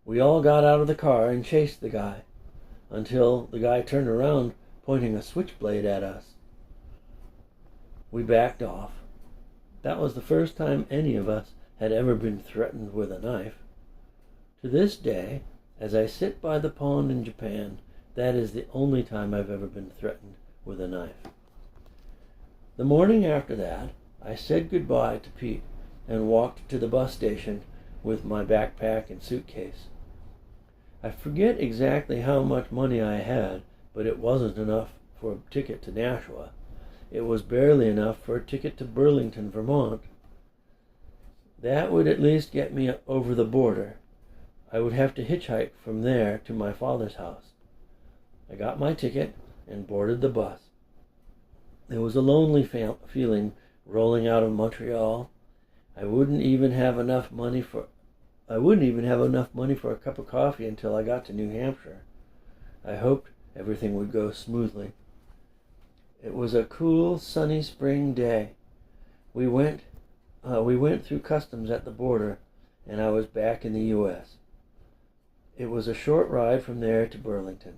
We all got out of the car and chased the guy, until the guy turned around pointing a switchblade at us. We backed off. That was the first time any of us had ever been threatened with a knife. To this day, as I sit by the pond in Japan, that is the only time I've ever been threatened with a knife. The morning after that, I said goodbye to Pete and walked to the bus station with my backpack and suitcase. I forget exactly how much money I had, but it wasn't enough for a ticket to Nashua. It was barely enough for a ticket to Burlington, Vermont. That would at least get me over the border. I would have to hitchhike from there to my father's house. I got my ticket and boarded the bus. It was a lonely feeling rolling out of Montreal. I wouldn't even have enough money for a cup of coffee until I got to New Hampshire. I hoped everything would go smoothly. It was a cool, sunny spring day. We went through customs at the border, and I was back in the U.S. It was a short ride from there to Burlington.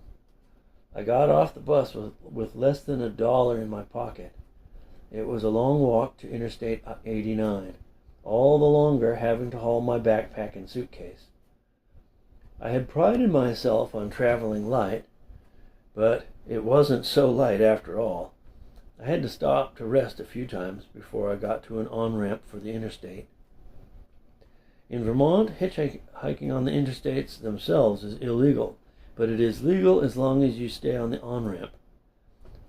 I got off the bus with less than $1 in my pocket. It was a long walk to Interstate 89, all the longer having to haul my backpack and suitcase. I had prided myself on traveling light, but it wasn't so light after all. I had to stop to rest a few times before I got to an on-ramp for the interstate. In Vermont, hitchhiking on the interstates themselves is illegal, but it is legal as long as you stay on the on-ramp.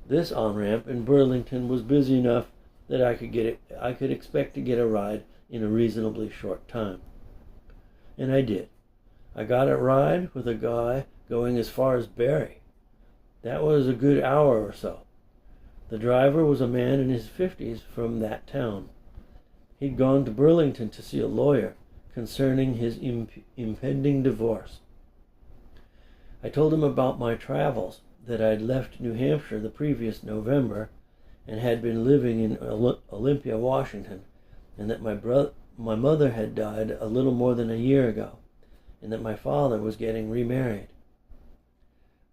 This on-ramp in Burlington was busy enough that I could expect to get a ride in a reasonably short time. And I did. I got a ride with a guy going as far as Barrie. That was a good hour or so. The driver was a man in his 50s from that town. He'd gone to Burlington to see a lawyer concerning his impending divorce. I told him about my travels, that I'd left New Hampshire the previous November and had been living in Olympia, Washington, and that my mother had died a little more than a year ago, and that my father was getting remarried.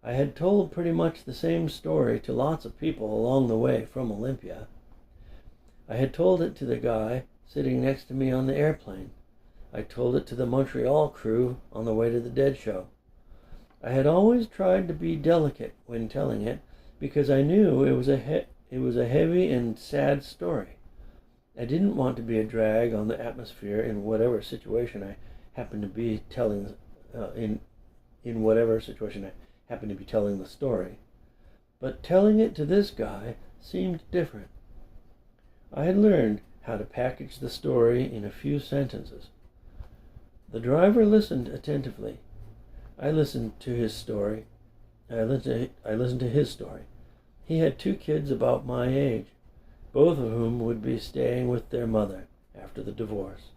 I had told pretty much the same story to lots of people along the way from Olympia. I had told it to the guy sitting next to me on the airplane. I told it to the Montreal crew on the way to the Dead Show. I had always tried to be delicate when telling it because I knew it was a heavy and sad story. I didn't want to be a drag on the atmosphere in whatever situation I happened to be telling in whatever situation I happened to be telling the story. But telling it to this guy seemed different. I had learned how to package the story in a few sentences. The driver listened attentively. I listened to his story. I listened to his story. He had 2 kids about my age, both of whom would be staying with their mother after the divorce.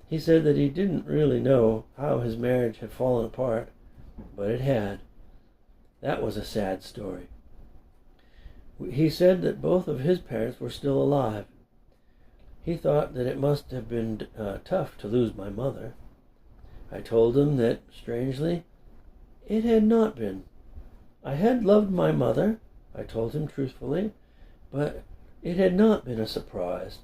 He said that he didn't really know how his marriage had fallen apart, but it had. That was a sad story. He said that both of his parents were still alive. He thought that it must have been tough to lose my mother. I told him that, strangely, it had not been. I had loved my mother, I told him truthfully, but it had not been a surprise.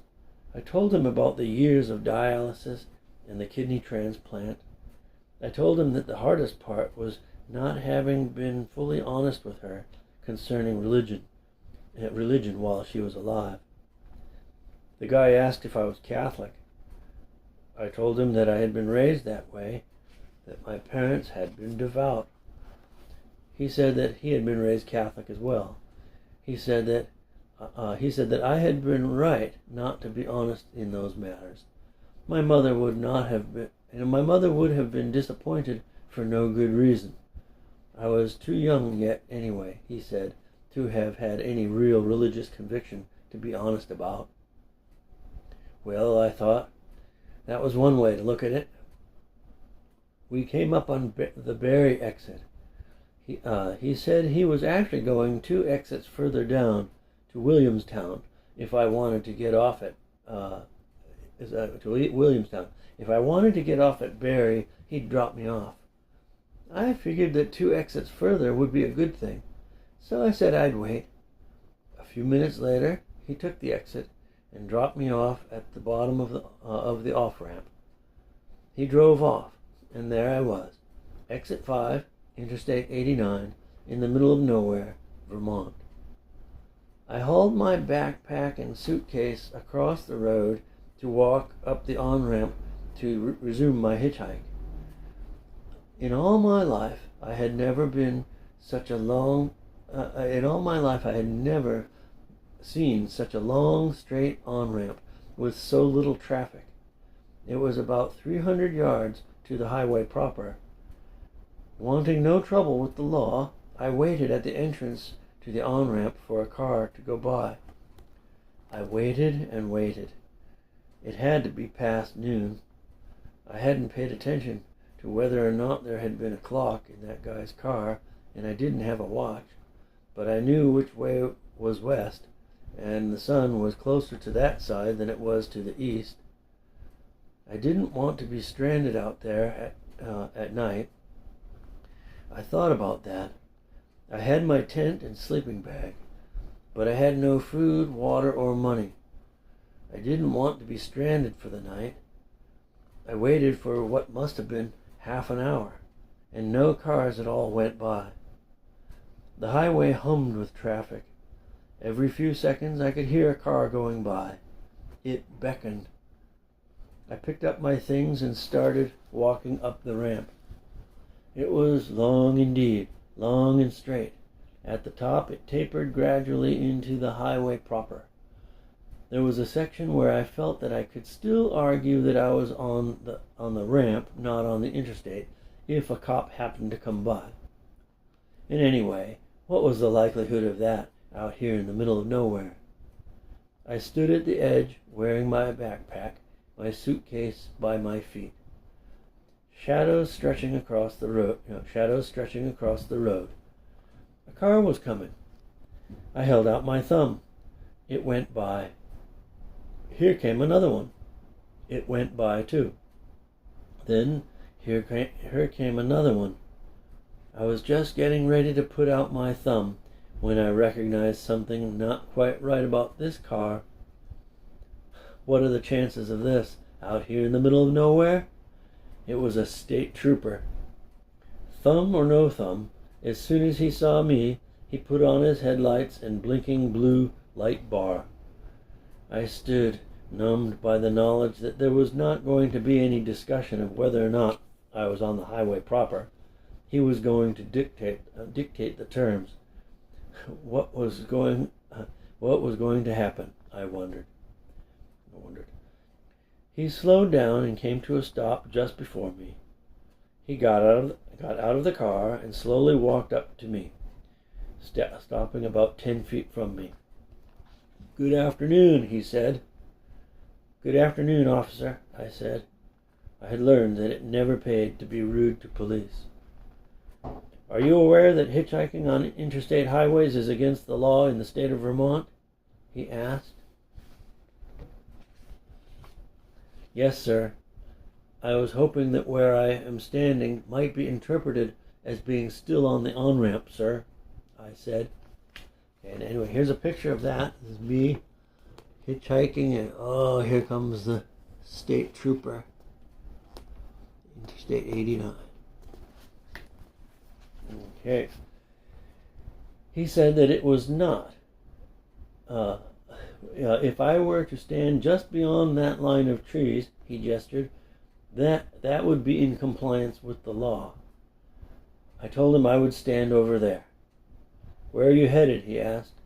I told him about the years of dialysis and the kidney transplant. I told him that the hardest part was not having been fully honest with her concerning religion while she was alive. The guy asked if I was Catholic. I told him that I had been raised that way, that my parents had been devout. He said that he had been raised Catholic as well. He said that I had been right not to be honest in those matters. My mother would have been disappointed for no good reason. I was too young yet anyway, he said, to have had any real religious conviction to be honest about. Well, I thought, that was one way to look at it. We came up on the Barrie exit. He said he was actually going 2 exits further down to Williamstown if I wanted to get off to Williamstown. If I wanted to get off at Barrie, he'd drop me off. I figured that 2 exits further would be a good thing, so I said I'd wait. A few minutes later, he took the exit and dropped me off at the bottom of the off-ramp. He drove off, and there I was, exit 5, Interstate 89, in the middle of nowhere, Vermont. I hauled my backpack and suitcase across the road to walk up the on-ramp to resume my hitchhike. In all my life, I had never seen such a long, straight on-ramp with so little traffic. It was about 300 yards to the highway proper. Wanting no trouble with the law, I waited at the entrance to the on-ramp for a car to go by. I waited and waited. It had to be past noon. I hadn't paid attention to whether or not there had been a clock in that guy's car, and I didn't have a watch, but I knew which way was west, and the sun was closer to that side than it was to the east. I didn't want to be stranded out there at night. I thought about that. I had my tent and sleeping bag, but I had no food, water, or money. I didn't want to be stranded for the night. I waited for what must have been half an hour, and no cars at all went by. The highway hummed with traffic. Every few seconds I could hear a car going by. It beckoned. I picked up my things and started walking up the ramp. It was long indeed, long and straight. At the top it tapered gradually into the highway proper. There was a section where I felt that I could still argue that I was on the ramp, not on the interstate, if a cop happened to come by. And anyway, what was the likelihood of that out here in the middle of nowhere? I stood at the edge, wearing my backpack, my suitcase by my feet. Shadows stretching across the road. A car was coming. I held out my thumb. It went by. Here came another one. It went by too. Then here came another one. I was just getting ready to put out my thumb when I recognized something not quite right about this car. What are the chances of this out here in the middle of nowhere? It was a state trooper. Thumb or no thumb, as soon as he saw me, he put on his headlights and blinking blue light bar. I stood, numbed by the knowledge that there was not going to be any discussion of whether or not I was on the highway proper. He was going to dictate the terms. What was going to happen? I wondered. He slowed down and came to a stop just before me. He got out of the car and slowly walked up to me, stopping about 10 feet from me. "Good afternoon," he said. "Good afternoon, officer," I said. I had learned that it never paid to be rude to police. "Are you aware that hitchhiking on interstate highways is against the law in the state of Vermont?" he asked. "Yes, sir. I was hoping that where I am standing might be interpreted as being still on the on-ramp, sir," I said. And anyway, here's a picture of that. This is me hitchhiking, and here comes the state trooper. Interstate 89. Okay. He said that it was not. If I were to stand just beyond that line of trees, he gestured, that would be in compliance with the law. I told him I would stand over there. "Where are you headed?" he asked.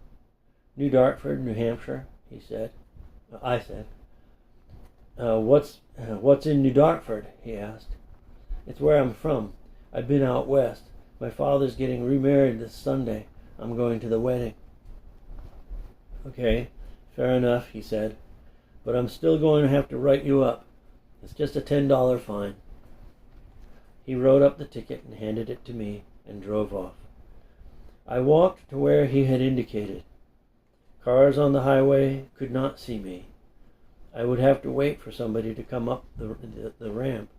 "New Dartford, New Hampshire," he said. I said. What's in New Dartford?" he asked. "It's where I'm from. I've been out west. My father's getting remarried this Sunday. I'm going to the wedding." "Okay, fair enough," he said. "But I'm still going to have to write you up. It's just a $10 fine." He wrote up the ticket and handed it to me and drove off. I walked to where he had indicated. Cars on the highway could not see me. I would have to wait for somebody to come up the ramp.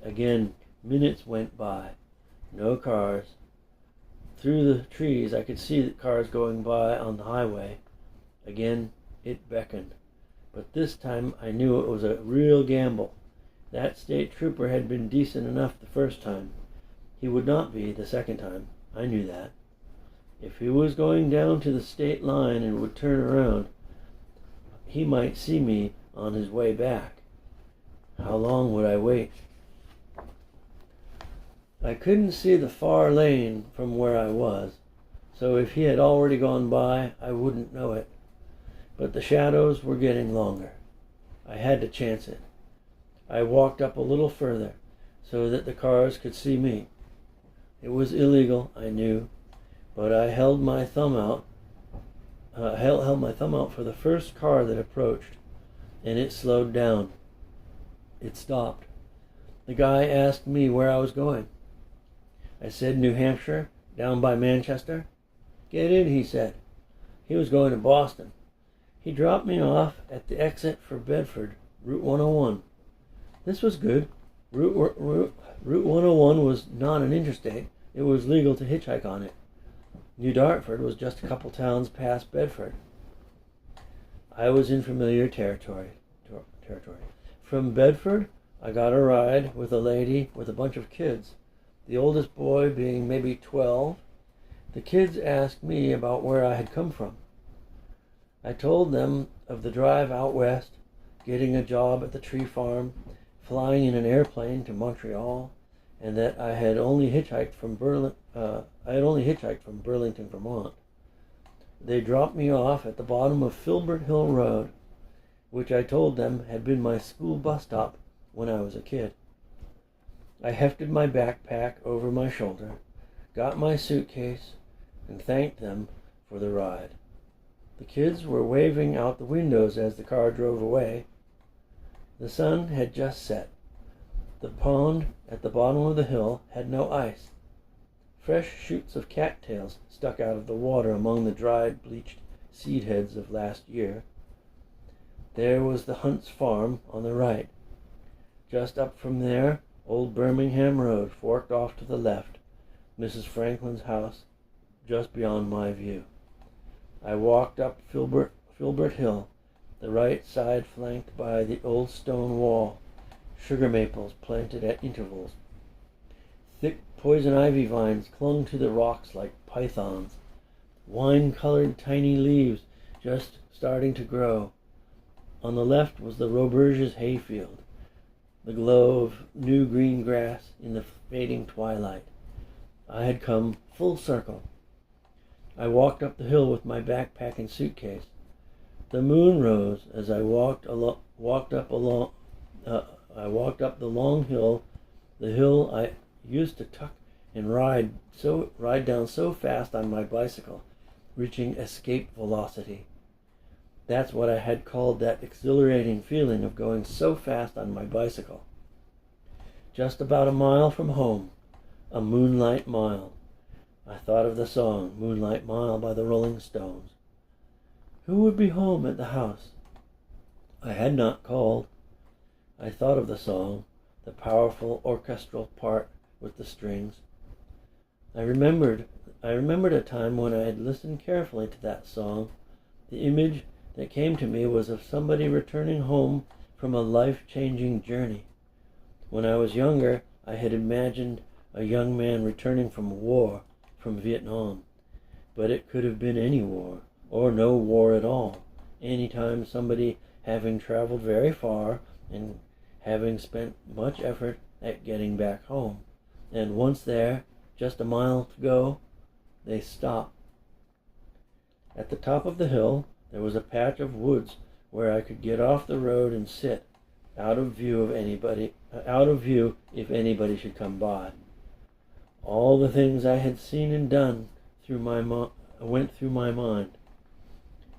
Again, minutes went by. No cars. Through the trees, I could see the cars going by on the highway. Again, it beckoned. But this time, I knew it was a real gamble. That state trooper had been decent enough the first time. He would not be the second time. I knew that. If he was going down to the state line and would turn around, he might see me on his way back. How long would I wait? I couldn't see the far lane from where I was, so if he had already gone by, I wouldn't know it. But the shadows were getting longer. I had to chance it. I walked up a little further, so that the cars could see me. It was illegal, I knew, but I held my thumb out. Held my thumb out for the first car that approached, and it slowed down. It stopped. The guy asked me where I was going. I said New Hampshire, down by Manchester. Get in, he said. He was going to Boston. He dropped me off at the exit for Bedford, Route 101. This was good. Route 101 was not an interstate. It was legal to hitchhike on it. New Dartford was just a couple towns past Bedford. I was in familiar territory. From Bedford, I got a ride with a lady with a bunch of kids, the oldest boy being maybe 12. The kids asked me about where I had come from. I told them of the drive out west, getting a job at the tree farm, flying in an airplane to Montreal, and that I had only hitchhiked from Burlington, Vermont. They dropped me off at the bottom of Filbert Hill Road, which I told them had been my school bus stop when I was a kid. I hefted my backpack over my shoulder, got my suitcase, and thanked them for the ride. The kids were waving out the windows as the car drove away. The sun had just set. The pond at the bottom of the hill had no ice. Fresh shoots of cattails stuck out of the water among the dried, bleached seed heads of last year. There was the Hunt's farm on the right. Just up from there, Old Birmingham Road forked off to the left, Mrs. Franklin's house just beyond my view. I walked up Filbert Hill, the right side flanked by the old stone wall, sugar maples planted at intervals. Thick poison ivy vines clung to the rocks like pythons, wine-colored tiny leaves just starting to grow. On the left was the Roberges hayfield, the glow of new green grass in the fading twilight. I had come full circle. I walked up the hill with my backpack and suitcase. The moon rose as I walked up the long hill, the hill I used to tuck and ride down so fast on my bicycle, reaching escape velocity. That's what I had called that exhilarating feeling of going so fast on my bicycle. Just about a mile from home, a moonlight mile. I thought of the song, Moonlight Mile by the Rolling Stones. Who would be home at the house? I had not called. I thought of the song, the powerful orchestral part with the strings. I remembered a time when I had listened carefully to that song. The image that came to me was of somebody returning home from a life-changing journey. When I was younger, I had imagined a young man returning from war, from Vietnam. But it could have been any war, or no war at all. Any time somebody having traveled very far and having spent much effort at getting back home. And once there, just a mile to go, they stop. At the top of the hill, there was a patch of woods where I could get off the road and sit, out of view if anybody should come by. All the things I had seen and done went through my mind.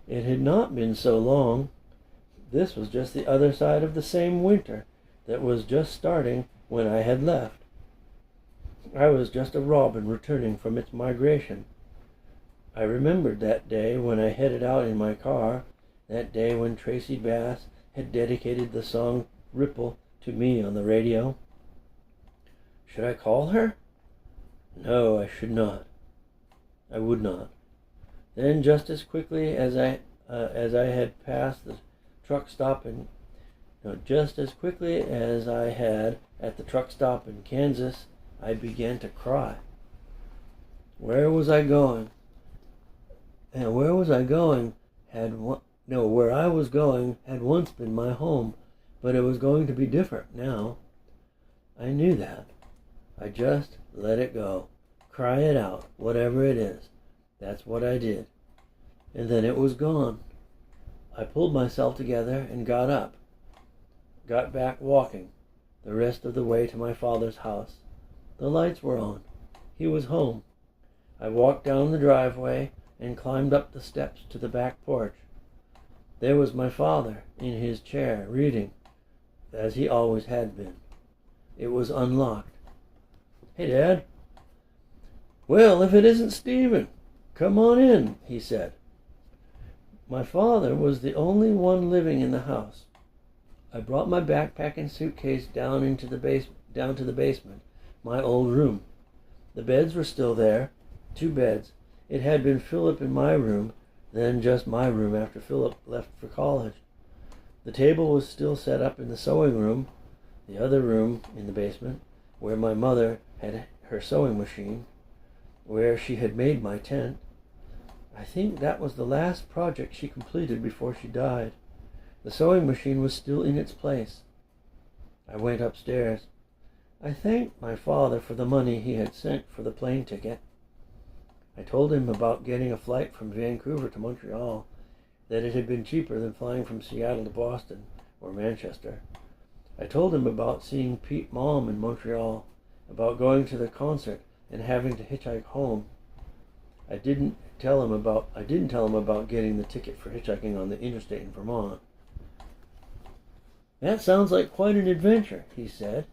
It had not been so long. This was just the other side of the same winter that was just starting when I had left. I was just a robin returning from its migration. I remembered that day when I headed out in my car, that day when Tracy Bass had dedicated the song Ripple to me on the radio? Should I call her? No, I should not. I would not. Then, just as quickly as I had passed the truck stop in, just as quickly as I had at the truck stop in Kansas, I began to cry. Where was I going? And where was I going where I was going had once been my home, but it was going to be different now. I knew that. I just let it go. Cry it out, whatever it is. That's what I did. And then it was gone. I pulled myself together and got up. Got back walking the rest of the way to my father's house. The lights were on. He was home. I walked down the driveway and climbed up the steps to the back porch. There was my father in his chair reading, as he always had been. It was unlocked. Hey, Dad. Well, if it isn't Stephen, come on in, he said. My father was the only one living in the house. I brought my backpack and suitcase down to the basement, my old room. The beds were still there, 2 beds. It had been Philip in my room, then just my room after Philip left for college. The table was still set up in the sewing room, the other room in the basement, where my mother had her sewing machine, where she had made my tent. I think that was the last project she completed before she died. The sewing machine was still in its place. I went upstairs. I thanked my father for the money he had sent for the plane ticket. I told him about getting a flight from Vancouver to Montreal, that it had been cheaper than flying from Seattle to Boston or Manchester. I told him about seeing Pete Mom in Montreal, about going to the concert and having to hitchhike home. I didn't tell him about getting the ticket for hitchhiking on the interstate in Vermont. That sounds like quite an adventure, he said.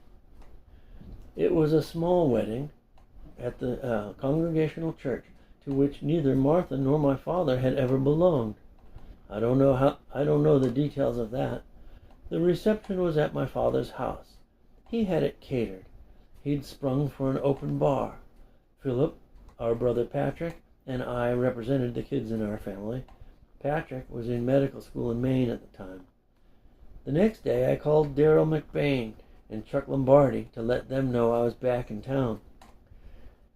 It was a small wedding at the Congregational Church, to which neither Martha nor my father had ever belonged. I don't know the details of that. The reception was at my father's house. He had it catered. He'd sprung for an open bar. Philip, our brother Patrick, and I represented the kids in our family. Patrick was in medical school in Maine at the time. The next day I called Daryl McBain and Chuck Lombardi to let them know I was back in town.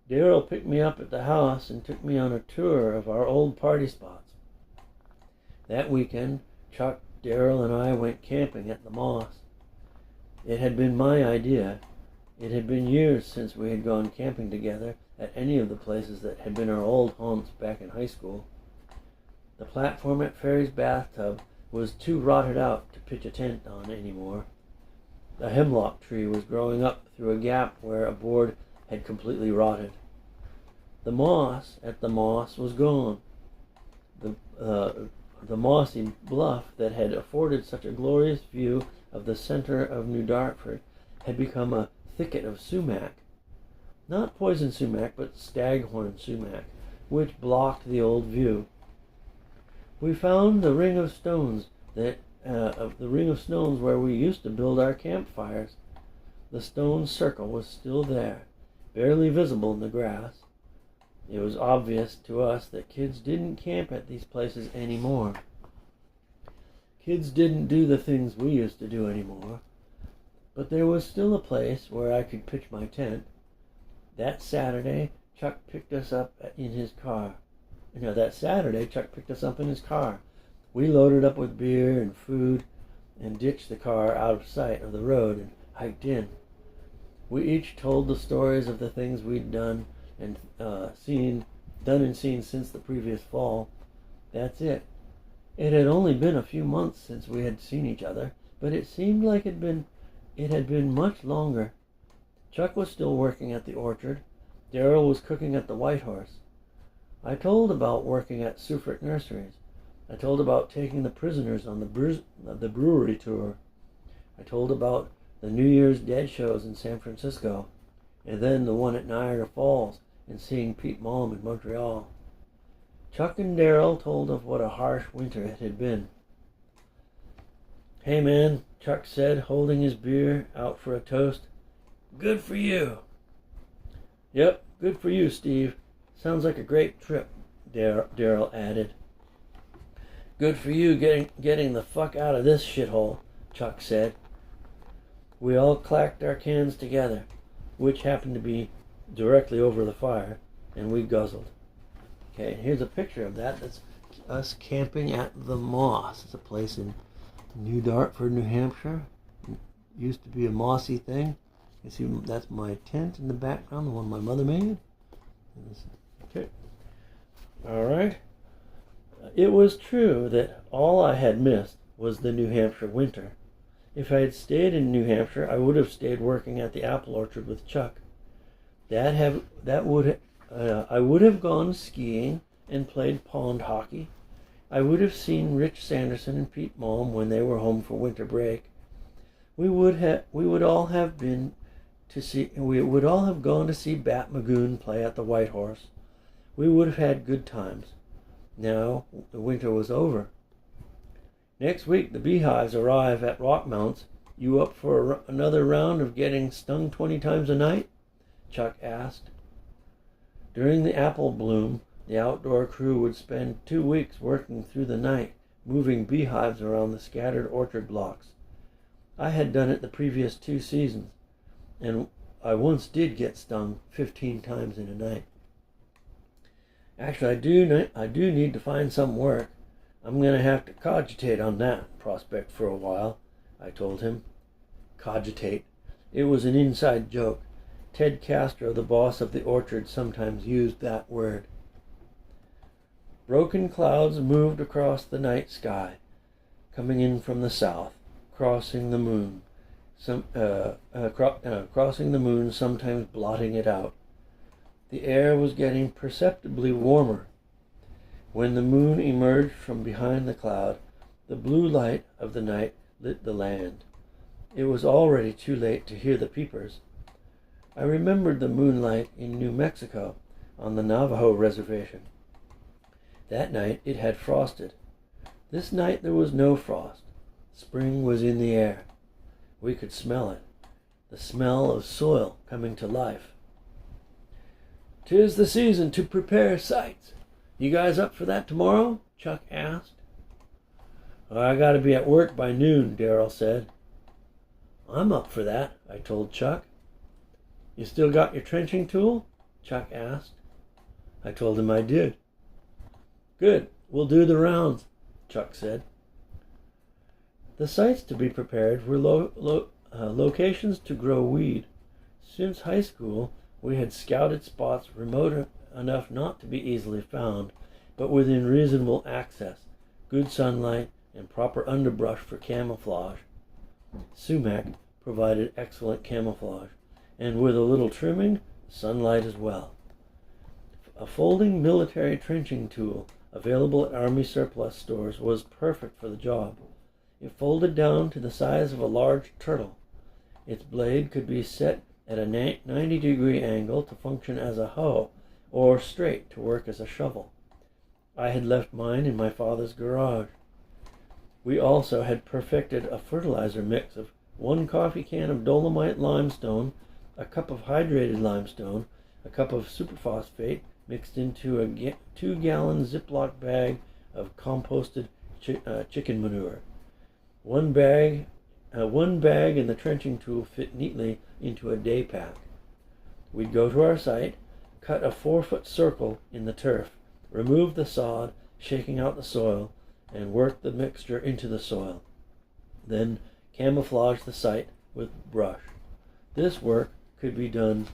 Daryl picked me up at the house and took me on a tour of our old party spots. That weekend, Chuck, Daryl, and I went camping at the Moss. It had been my idea. It had been years since we had gone camping together at any of the places that had been our old homes back in high school. The platform at Ferry's bathtub was too rotted out to pitch a tent on anymore. A hemlock tree was growing up through a gap where a board had completely rotted. The moss at the Moss was gone. The mossy bluff that had afforded such a glorious view of the center of New Dartford had become a thicket of sumac. Not poison sumac, but staghorn sumac, which blocked the old view. We found the ring of stones where we used to build our campfires. The stone circle was still there, barely visible in the grass. It was obvious to us that kids didn't camp at these places anymore. Kids didn't do the things we used to do anymore. But there was still a place where I could pitch my tent. That Saturday, Chuck picked us up in his car. We loaded up with beer and food and ditched the car out of sight of the road and hiked in. We each told the stories of the things we'd done and seen since the previous fall. That's it. It had only been a few months since we had seen each other, but it seemed like it had been much longer. Chuck was still working at the orchard. Daryl was cooking at the White Horse. I told about working at Suffolk Nurseries. I told about taking the prisoners on the brewery tour. I told about the New Year's Dead shows in San Francisco, and then the one at Niagara Falls, and seeing Pete Mom in Montreal. Chuck and Daryl told of what a harsh winter it had been. "Hey man," Chuck said, holding his beer out for a toast. "Good for you." "Yep, good for you, Steve. Sounds like a great trip," Darrell added. "Good for you getting the fuck out of this shithole," Chuck said. We all clacked our cans together, which happened to be directly over the fire, and we guzzled. Okay, here's a picture of that. That's us camping at the Moss. It's a place in New Dartford, New Hampshire. It used to be a mossy thing. You see, that's my tent in the background, the one my mother made. Okay. All right. It was true that all I had missed was the New Hampshire winter. If I had stayed in New Hampshire, I would have stayed working at the apple orchard with Chuck. I would have gone skiing and played pond hockey. I would have seen Rich Sanderson and Pete Malm when they were home for winter break. We would all have gone to see Bat Magoon play at the White Horse. We would have had good times. Now the winter was over. Next week the beehives arrive at Rockmounts. You up for another round of getting stung 20 times a night? Chuck asked. During the apple bloom, the outdoor crew would spend 2 weeks working through the night, moving beehives around the scattered orchard blocks. I had done it the previous 2 seasons, and I once did get stung 15 times in a night. Actually, I do need to find some work. I'm going to have to cogitate on that prospect for a while, I told him. Cogitate. It was an inside joke. Ted Castro, the boss of the orchard, sometimes used that word. Broken clouds moved across the night sky, coming in from the south, crossing the moon, sometimes blotting it out. The air was getting perceptibly warmer. When the moon emerged from behind the cloud, the blue light of the night lit the land. It was already too late to hear the peepers. I remembered the moonlight in New Mexico on the Navajo reservation. That night it had frosted. This night there was no frost. Spring was in the air. We could smell it. The smell of soil coming to life. "'Tis the season to prepare sites. You guys up for that tomorrow?" Chuck asked. "I gotta be at work by noon," Darrell said. "I'm up for that," I told Chuck. "You still got your trenching tool?" Chuck asked. I told him I did. "Good, we'll do the rounds," Chuck said. The sites to be prepared were locations to grow weed. Since high school, we had scouted spots remote enough not to be easily found, but within reasonable access, good sunlight, and proper underbrush for camouflage. Sumac provided excellent camouflage, and with a little trimming, sunlight as well. A folding military trenching tool available at Army surplus stores was perfect for the job. It folded down to the size of a large turtle. Its blade could be set at a 90-degree angle to function as a hoe, or straight to work as a shovel. I had left mine in my father's garage. We also had perfected a fertilizer mix of 1 coffee can of dolomite limestone, a cup of hydrated limestone, a cup of superphosphate mixed into a 2-gallon Ziploc bag of composted chicken manure. One bag and the trenching tool fit neatly into a day pack. We'd go to our site, cut a 4-foot circle in the turf, remove the sod, shaking out the soil, and work the mixture into the soil. Then camouflage the site with brush. This work could be done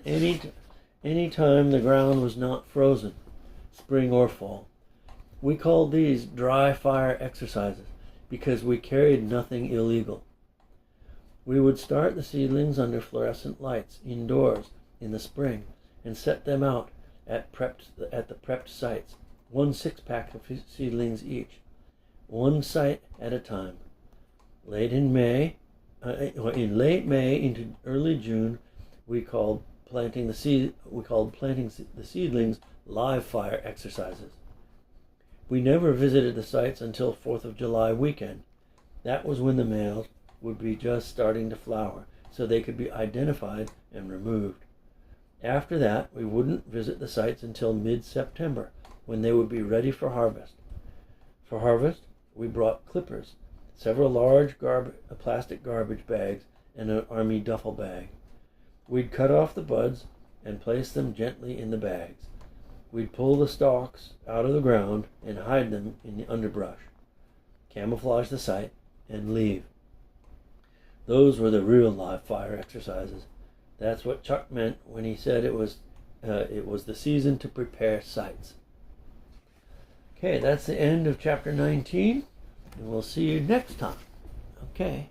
any time the ground was not frozen, spring or fall. We called these dry fire exercises because we carried nothing illegal. We would start the seedlings under fluorescent lights indoors in the spring and set them out at the prepped sites, 1 6-pack of seedlings each, one site at a time. In late May into early June, we called planting the seedlings live fire exercises. We never visited the sites until 4th of July weekend. That was when the males would be just starting to flower, so they could be identified and removed. After that, we wouldn't visit the sites until mid-September, when they would be ready for harvest. For harvest, we brought clippers, several large plastic garbage bags, and an army duffel bag. We'd cut off the buds and place them gently in the bags. We'd pull the stalks out of the ground and hide them in the underbrush, camouflage the site, and leave. Those were the real live fire exercises. That's what Chuck meant when he said it was the season to prepare sites. Okay, that's the end of chapter 19, and we'll see you next time. Okay.